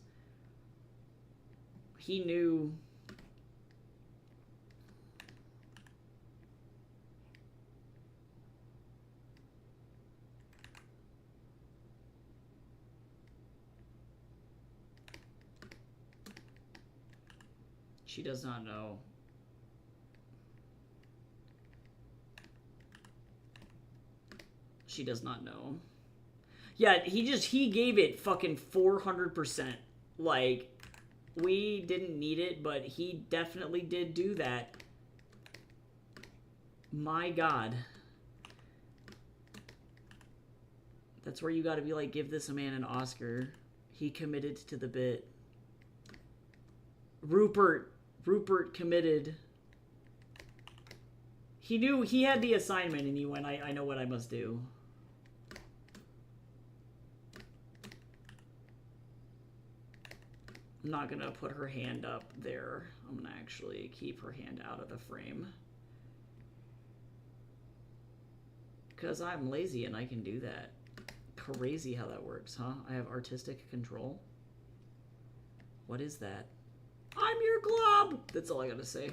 He knew. She does not know. She does not know. Yeah, he gave it fucking 400%. Like, we didn't need it, but he definitely did do that. My God. That's where you gotta be like, give this man an Oscar. He committed to the bit. Rupert committed. He knew he had the assignment and he went, I know what I must do. I'm not gonna put her hand up there. I'm gonna actually keep her hand out of the frame. Because I'm lazy and I can do that. Crazy how that works, huh? I have artistic control. What is that? I'm your glob! That's all I gotta say.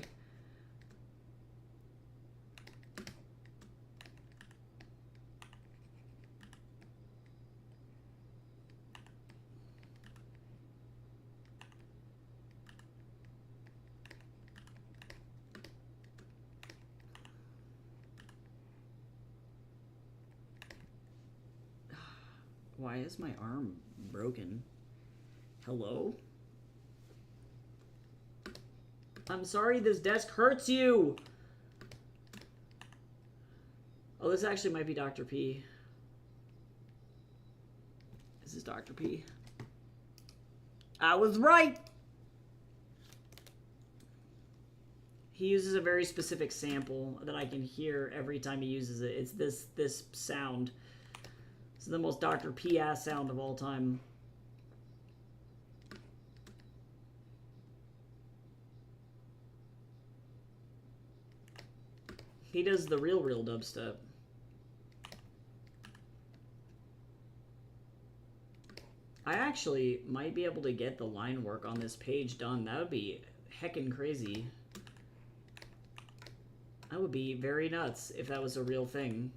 Why is my arm broken? Hello? I'm sorry this desk hurts you! Oh, this actually might be Dr. P. This is Dr. P. I was right! He uses a very specific sample that I can hear every time he uses it. It's this sound. This is the most Dr. P-ass sound of all time. He does the real dubstep. I actually might be able to get the line work on this page done. That would be heckin' crazy. That would be very nuts if that was a real thing.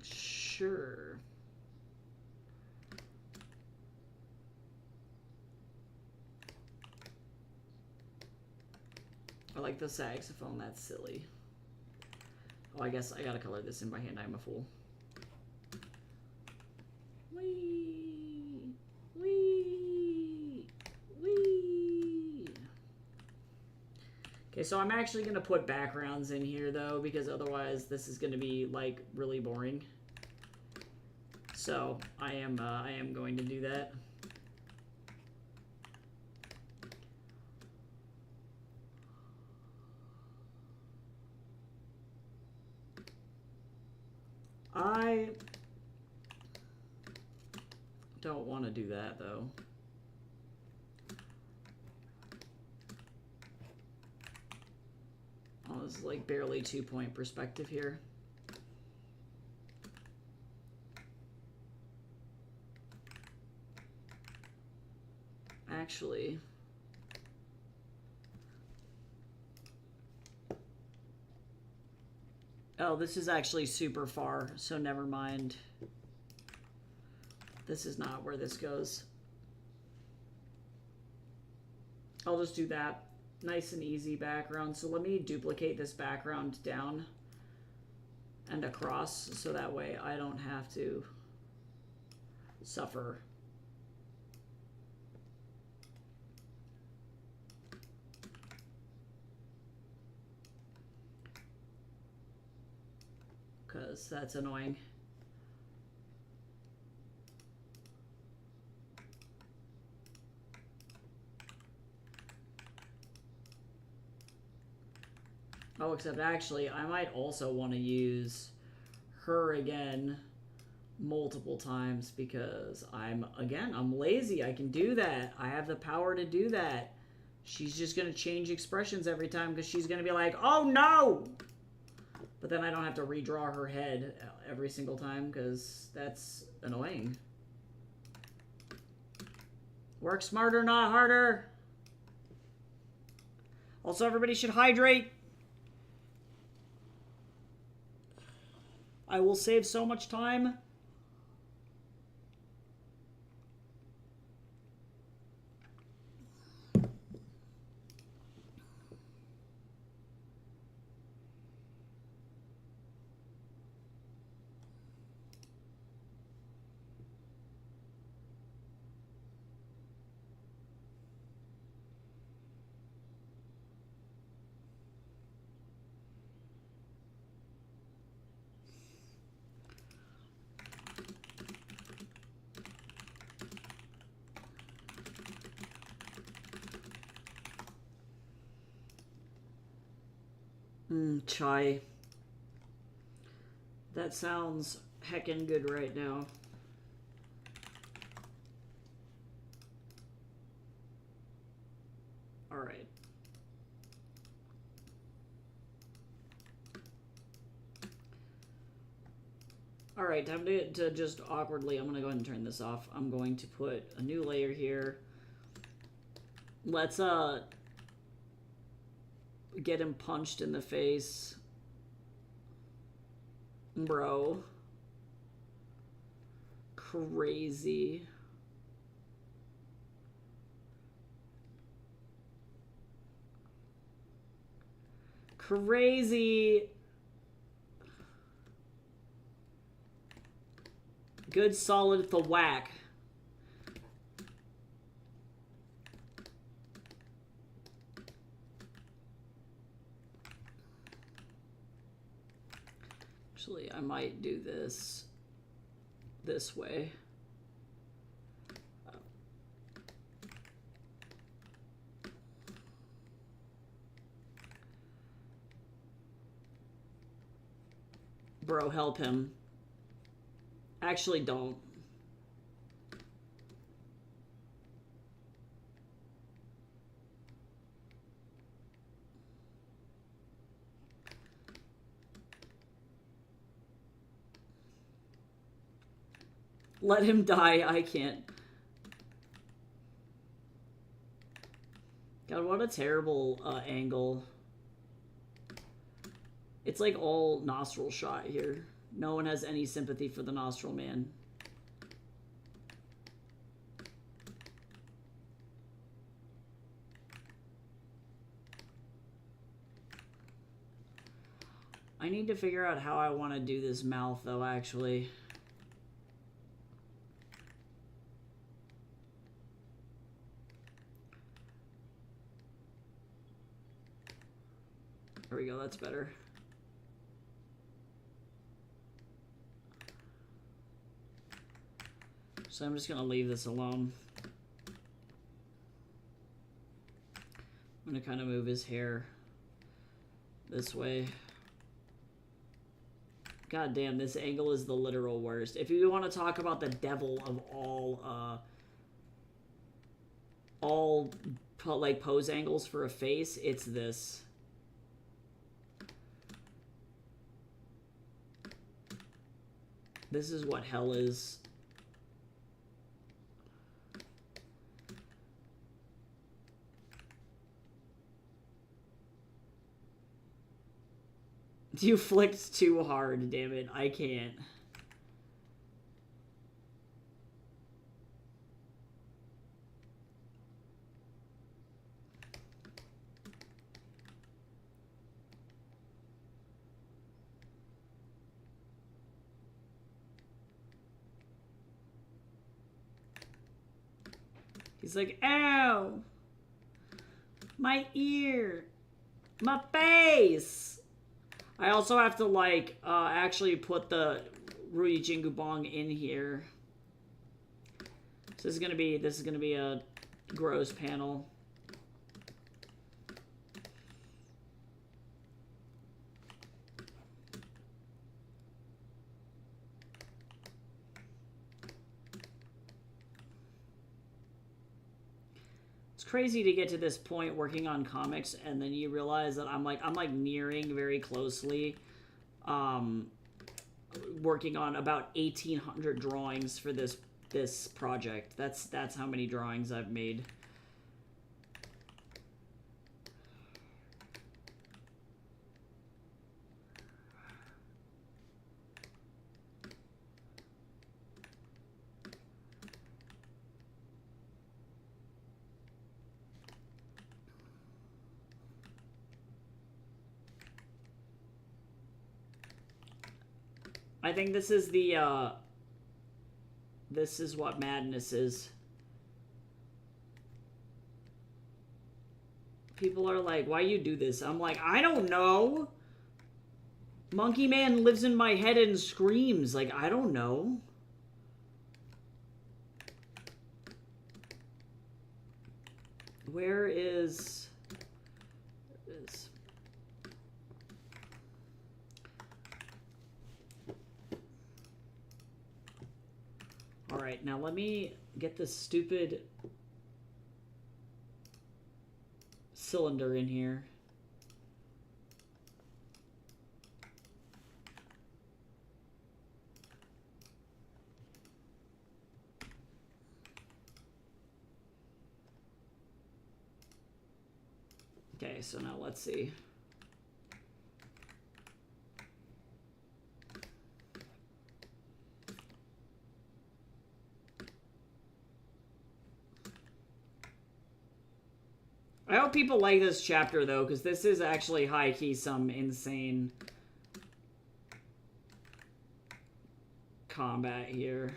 Sure. I like the saxophone, that's silly. Oh, I guess I gotta color this in by hand, I'm a fool. Wee! Wee! Wee! Okay, so I'm actually gonna put backgrounds in here, though, because otherwise this is gonna be, like, really boring. So, I am going to do that. I don't want to do that, though. Oh, this is like barely 2-point perspective here. Actually, Oh, this is actually super far, so never mind. This is not where this goes. I'll just do that. Nice and easy background. So let me duplicate this background down and across so that way I don't have to suffer. Because that's annoying. Oh, except actually, I might also want to use her again multiple times because I'm lazy. I can do that. I have the power to do that. She's just going to change expressions every time because she's going to be like, oh no! But then I don't have to redraw her head every single time because that's annoying. Work smarter, not harder. Also, everybody should hydrate. I will save so much time. Chai. That sounds heckin' good right now. Alright. Alright, time to just awkwardly, I'm going to go ahead and turn this off. I'm going to put a new layer here. Let's, get him punched in the face. Bro. Crazy. Crazy. Good solid thwack. Actually, I might do this way. Bro, help him. Actually, don't. Let him die. I can't. God, what a terrible angle. It's like all nostril shot here. No one has any sympathy for the nostril man. I need to figure out how I want to do this mouth, though, actually. There we go, that's better. So I'm just going to leave this alone. I'm going to kind of move his hair this way. God damn, this angle is the literal worst. If you want to talk about the devil of all like pose angles for a face, it's this. This is what hell is. You flicked too hard, damn it. I can't. He's like, ow! My ear! My face! I also have to, like, actually put the Ruyi Jingubong in here. So this is gonna be a gross panel. Crazy to get to this point working on comics and then you realize that I'm like nearing very closely working on about 1,800 drawings for this project. That's how many drawings I've made. I think this is the, this is what madness is. People are like, why you do this? I'm like, I don't know. Monkey Man lives in my head and screams. Like, I don't know. Where is... Alright, now let me get this stupid cylinder in here. Okay, so now let's see. I hope people like this chapter, though, because this is actually high-key some insane combat here.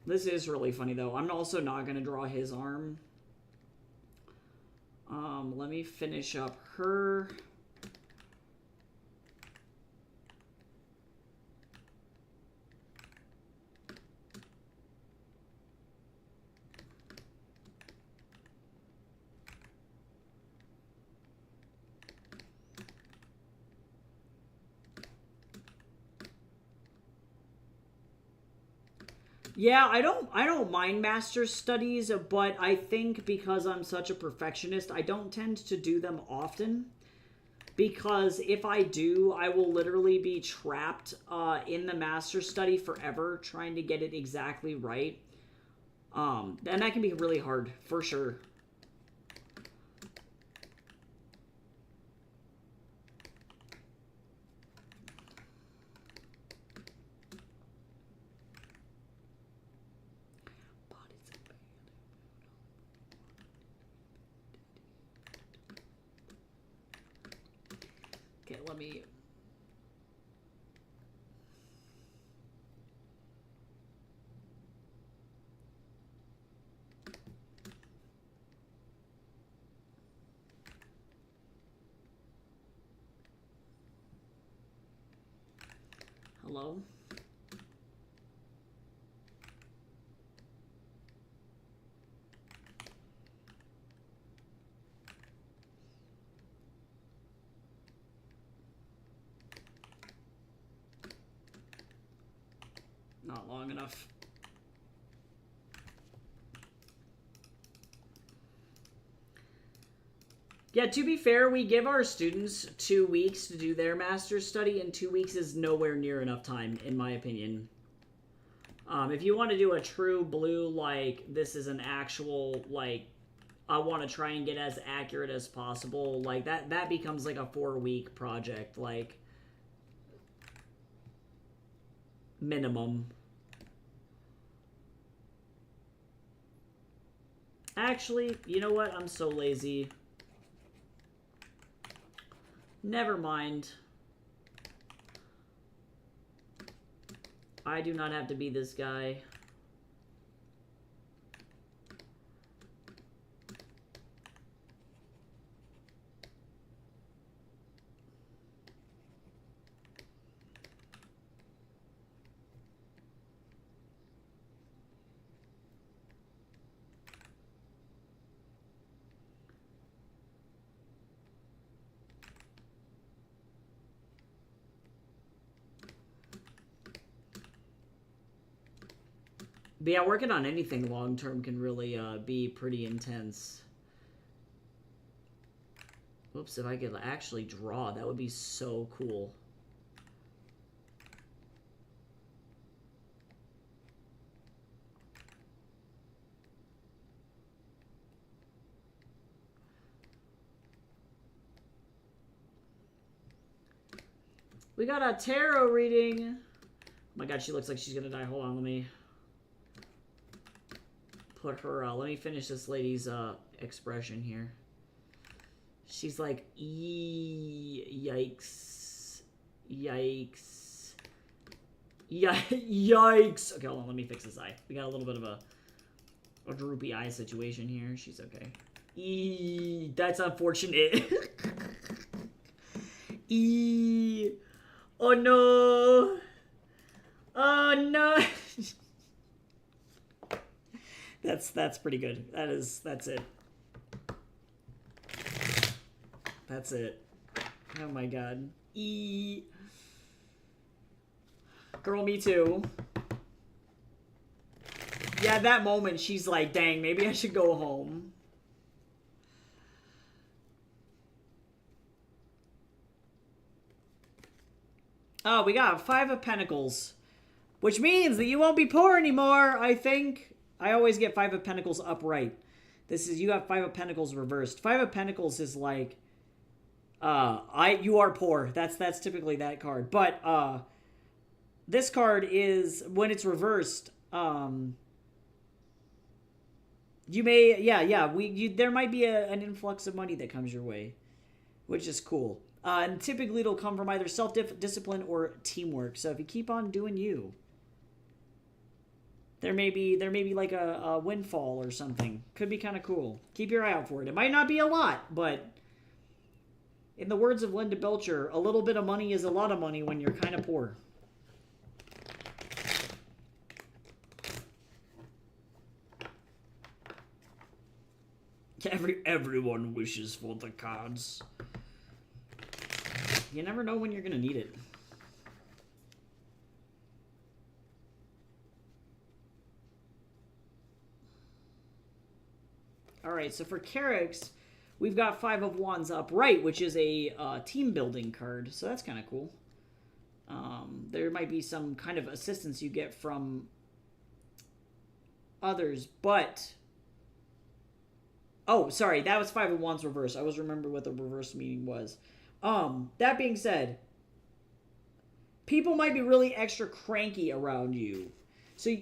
This is really funny, though. I'm also not going to draw his arm. Let me finish up her... Yeah, I don't mind master's studies, but I think because I'm such a perfectionist, I don't tend to do them often. Because if I do, I will literally be trapped in the master's study forever trying to get it exactly right. And that can be really hard, for sure. Okay, let me... Hello? Not long enough. Yeah, to be fair, we give our students 2 weeks to do their master's study, and 2 weeks is nowhere near enough time, in my opinion. If you want to do a true blue, like, this is an actual, like, I want to try and get as accurate as possible. Like, that becomes like a 4-week project, like, minimum. Actually, you know what? I'm so lazy. Never mind. I do not have to be this guy. But yeah, working on anything long-term can really be pretty intense. Whoops, if I could actually draw, that would be so cool. We got a tarot reading. Oh my god, she looks like she's gonna die. Hold on, let me put her, let me finish this lady's expression here. She's like, yikes. Yikes. Yikes. Okay, hold on, let me fix this eye. We got a little bit of a droopy eye situation here. She's okay. That's unfortunate. Oh no. Oh no. That's pretty good. That's it. That's it. Oh my god. Girl, me too. Yeah, that moment she's like, dang, maybe I should go home. Oh, we got 5 of Pentacles. Which means that you won't be poor anymore, I think. I always get 5 of Pentacles upright. This is, you got 5 of Pentacles reversed. 5 of Pentacles is like, you are poor. That's typically that card. But, this card is, when it's reversed, you may, there might be an influx of money that comes your way, which is cool. And typically it'll come from either self-discipline or teamwork. So if you keep on doing you, there may be like a windfall or something. Could be kind of cool. Keep your eye out for it. It might not be a lot, but in the words of Linda Belcher, a little bit of money is a lot of money when you're kind of poor. Everyone wishes for the cards. You never know when you're going to need it. Alright, so for Carrick's, we've got 5 of Wands upright, which is a team building card. So that's kind of cool. There might be some kind of assistance you get from others, but... Oh, sorry, that was 5 of Wands reverse. I was remembering what the reverse meaning was. That being said, people might be really extra cranky around you.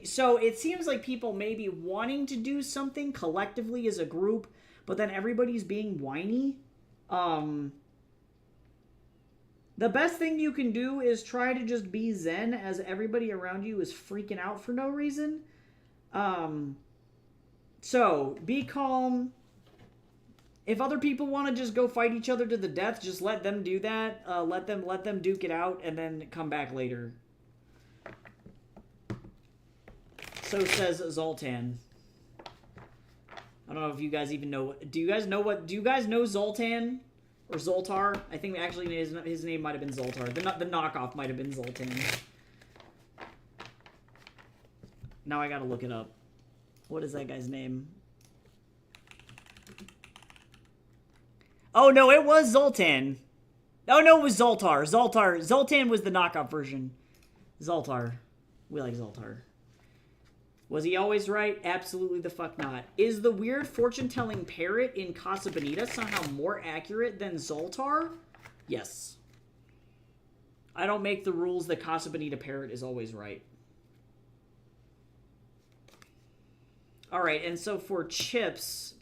So it seems like people may be wanting to do something collectively as a group, but then everybody's being whiny. The best thing you can do is try to just be zen as everybody around you is freaking out for no reason. So be calm. If other people want to just go fight each other to the death, just let them do that. Let them duke it out and then come back later. So says Zoltan. I don't know if you guys even know. Do you guys know Zoltan or Zoltar? I think actually his name might have been Zoltar. The knockoff might have been Zoltan. Now I gotta look it up. What is that guy's name? Oh, no, it was Zoltan. Oh, no, it was Zoltar. Zoltan was the knockoff version. Zoltar. We like Zoltar. Was he always right? Absolutely the fuck not. Is the weird fortune-telling parrot in Casa Bonita somehow more accurate than Zoltar? Yes. I don't make the rules that Casa Bonita parrot is always right. Alright, and so for chips...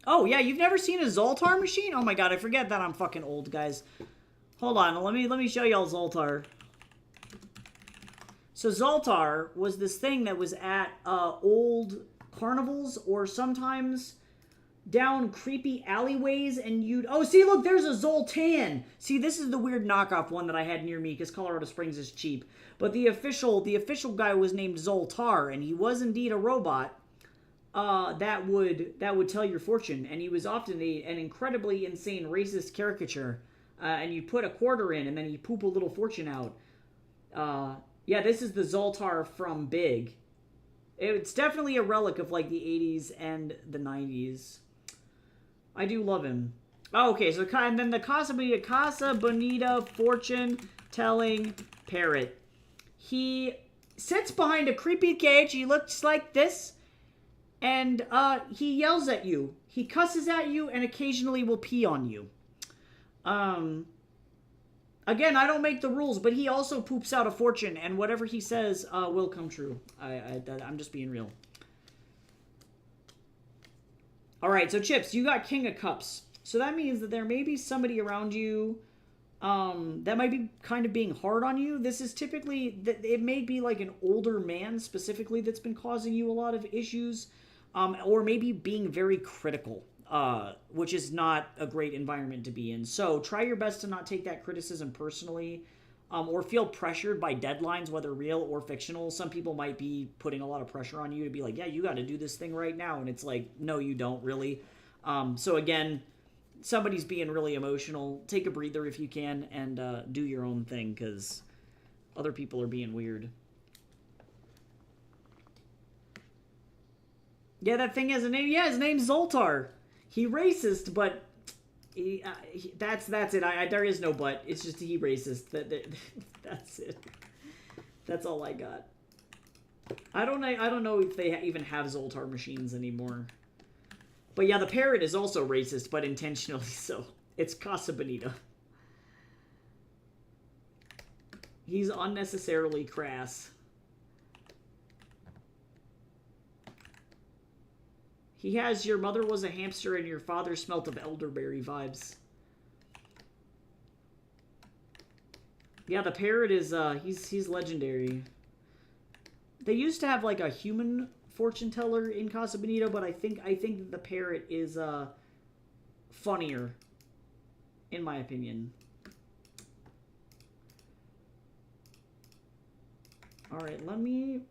Oh, yeah, you've never seen a Zoltar machine? Oh my god, I forget that I'm fucking old, guys. Hold on, let me show y'all Zoltar. So Zoltar was this thing that was at old carnivals or sometimes down creepy alleyways, and you'd... Oh, see, look, there's a Zoltan. See, this is the weird knockoff one that I had near me because Colorado Springs is cheap. But the official guy was named Zoltar, and he was indeed a robot that would tell your fortune, and he was often an incredibly insane racist caricature. And you put a quarter in, and then you poop a little fortune out. Yeah, this is the Zoltar from Big. It's definitely a relic of, like, the 80s and the 90s. I do love him. Oh, okay, so and then the Casa Bonita fortune-telling parrot. He sits behind a creepy cage. He looks like this. And he yells at you. He cusses at you and occasionally will pee on you. Again, I don't make the rules, but he also poops out a fortune, and whatever he says will come true. I'm just being real. Alright, so Chips, you got King of Cups. So that means that there may be somebody around you that might be kind of being hard on you. This is typically, it may be like an older man specifically that's been causing you a lot of issues, or maybe being very critical. Which is not a great environment to be in. So try your best to not take that criticism personally, or feel pressured by deadlines, whether real or fictional. Some people might be putting a lot of pressure on you to be like, yeah, you got to do this thing right now. And it's like, no, you don't really. So again, somebody's being really emotional. Take a breather if you can, and do your own thing, because other people are being weird. Yeah, that thing has a name. Yeah, his name's Zoltar. He racist, but that's it. There is no but. It's just he racist. That's it. That's all I got. I don't know if they even have Zoltar machines anymore. But yeah, the parrot is also racist, but intentionally so. It's Casa Bonita. He's unnecessarily crass. He has your mother was a hamster and your father smelt of elderberry vibes. Yeah, the parrot is he's legendary. They used to have like a human fortune teller in Casa Bonita, but I think that the parrot is funnier, in my opinion. All right, let me.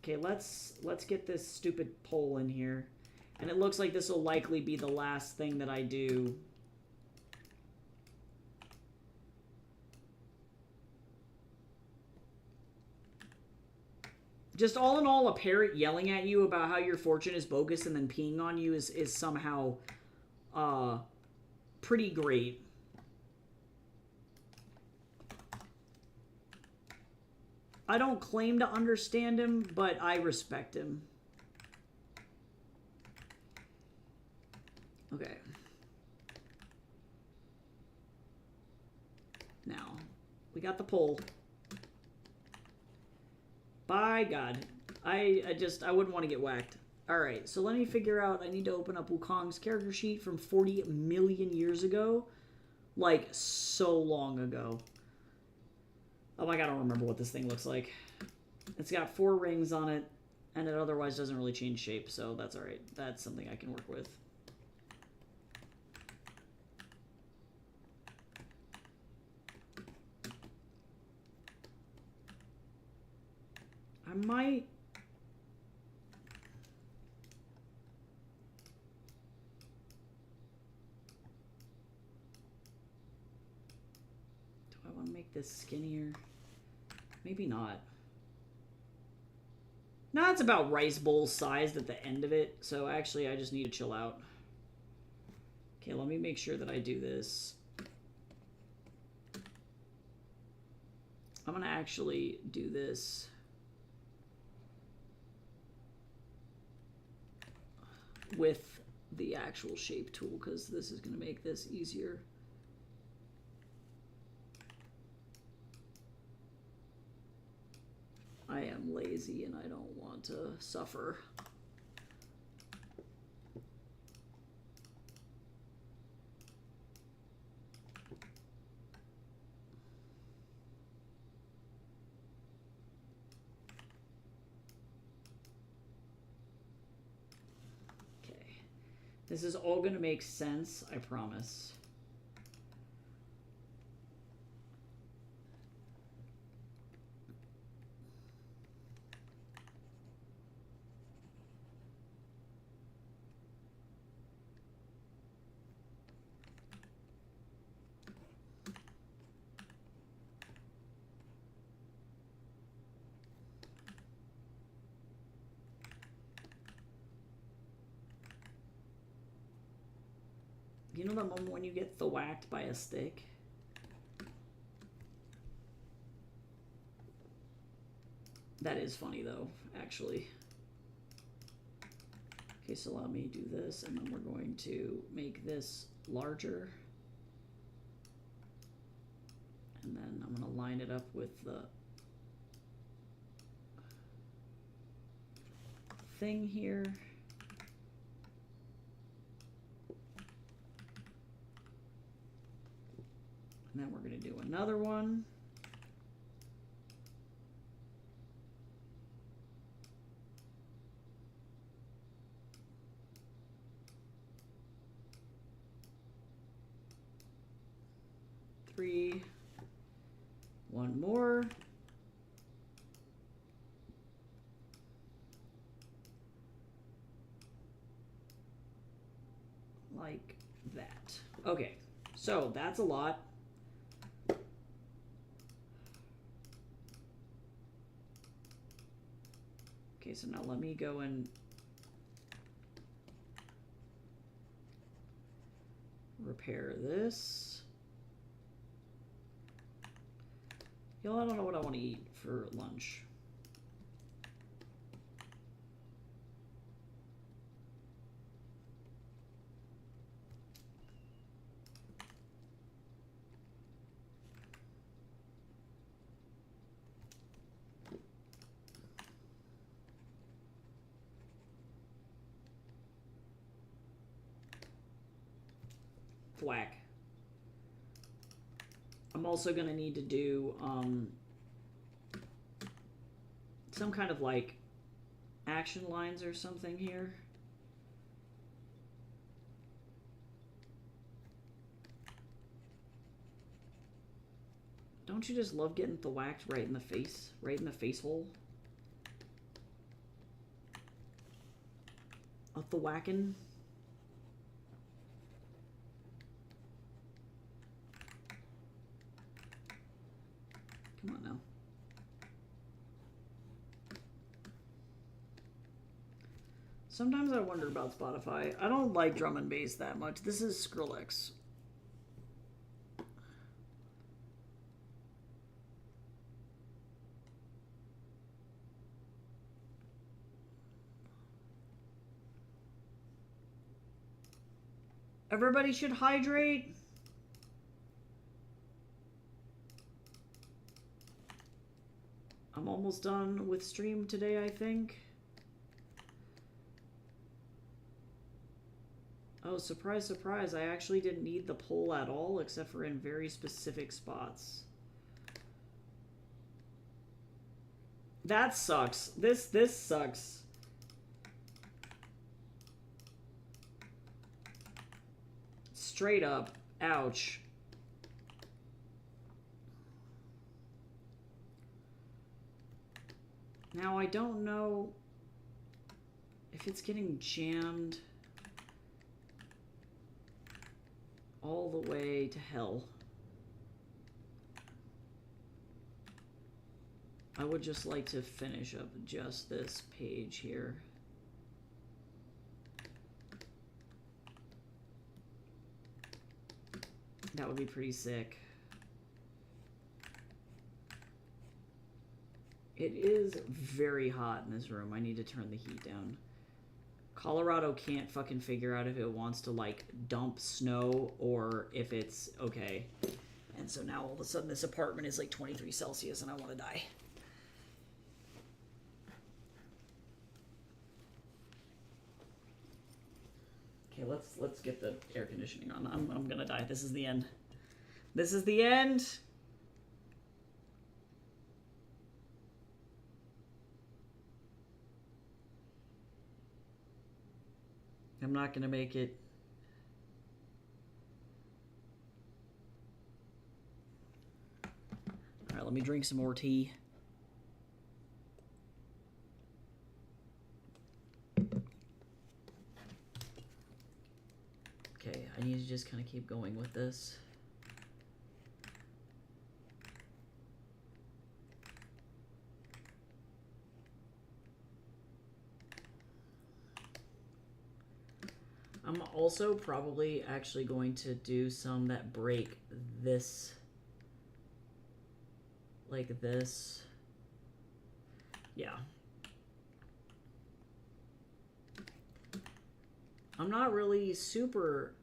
Okay, let's get this stupid poll in here. And it looks like this will likely be the last thing that I do. Just all in all, a parrot yelling at you about how your fortune is bogus and then peeing on you is somehow pretty great. I don't claim to understand him, but I respect him. Okay. Now, we got the poll. By God. I wouldn't want to get whacked. Alright, so let me figure out, I need to open up Wukong's character sheet from 40 million years ago. Like, so long ago. Oh my god, I don't remember what this thing looks like. It's got 4 rings on it, and it otherwise doesn't really change shape, so that's alright. That's something I can work with. I might... Do I want to make this skinnier? Maybe not. No, it's about rice bowl sized at the end of it, so actually I just need to chill out. Okay, let me make sure that I do this. I'm gonna actually do this. with the actual shape tool because this is going to make this easier. I am lazy and I don't want to suffer. This is all going to make sense, I promise. You know the moment when you get thwacked by a stick? That is funny though, actually. Okay, so let me do this, and then we're going to make this larger. And then I'm going to line it up with the thing here. And then we're going to do another one. Three. One more. Like that. Okay, so that's a lot. Okay, so now let me go and repair this. Y'all, I don't know what I want to eat for lunch. Thwack. I'm also going to need to do some kind of like action lines or something here. Don't you just love getting thwacked right in the face? Right in the face hole? A thwacking? Come on now. Sometimes I wonder about Spotify. I don't like drum and bass that much. This is Skrillex. Everybody should hydrate. I'm almost done with stream today, I think. Oh, surprise, surprise. I actually didn't need the pole at all, except for in very specific spots. That sucks. This sucks. Straight up. Ouch. Now, I don't know if it's getting jammed all the way to hell. I would just like to finish up just this page here. That would be pretty sick. It is very hot in this room. I need to turn the heat down. Colorado can't fucking figure out if it wants to, like, dump snow or if it's okay. And so now all of a sudden this apartment is like 23 Celsius and I want to die. Okay, let's get the air conditioning on. I'm gonna die. This is the end. This is the end. I'm not gonna make it. All right, let me drink some more tea. Okay, I need to just kind of keep going with this. I'm also probably actually going to do some that break this, like this. Yeah. I'm not really super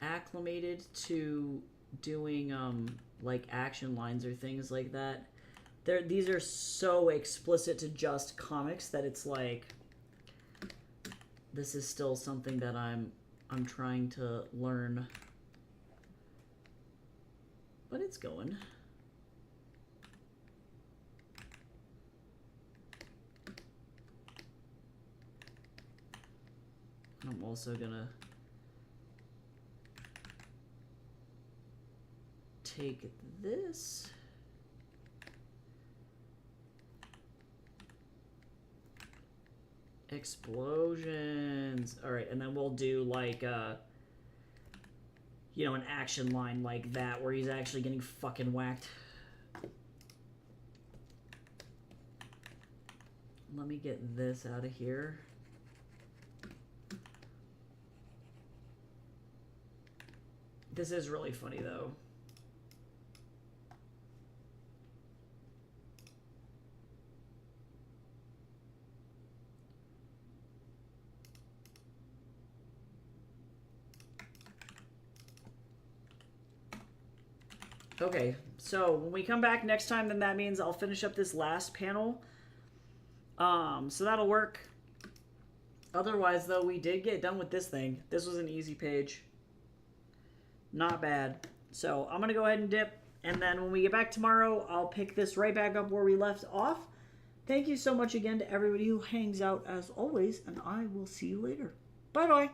acclimated to doing like action lines or things like that. These are so explicit to just comics that it's like this is still something that I'm trying to learn. But it's going. I'm also gonna take this. Explosions. All right, and then we'll do like you know, an action line like that where he's actually getting fucking whacked. Let me get this out of here. This is really funny though. Okay, so when we come back next time, then that means I'll finish up this last panel. So that'll work. Otherwise, though, we did get done with this thing. This was an easy page. Not bad. So I'm going to go ahead and dip. And then when we get back tomorrow, I'll pick this right back up where we left off. Thank you so much again to everybody who hangs out as always. And I will see you later. Bye-bye.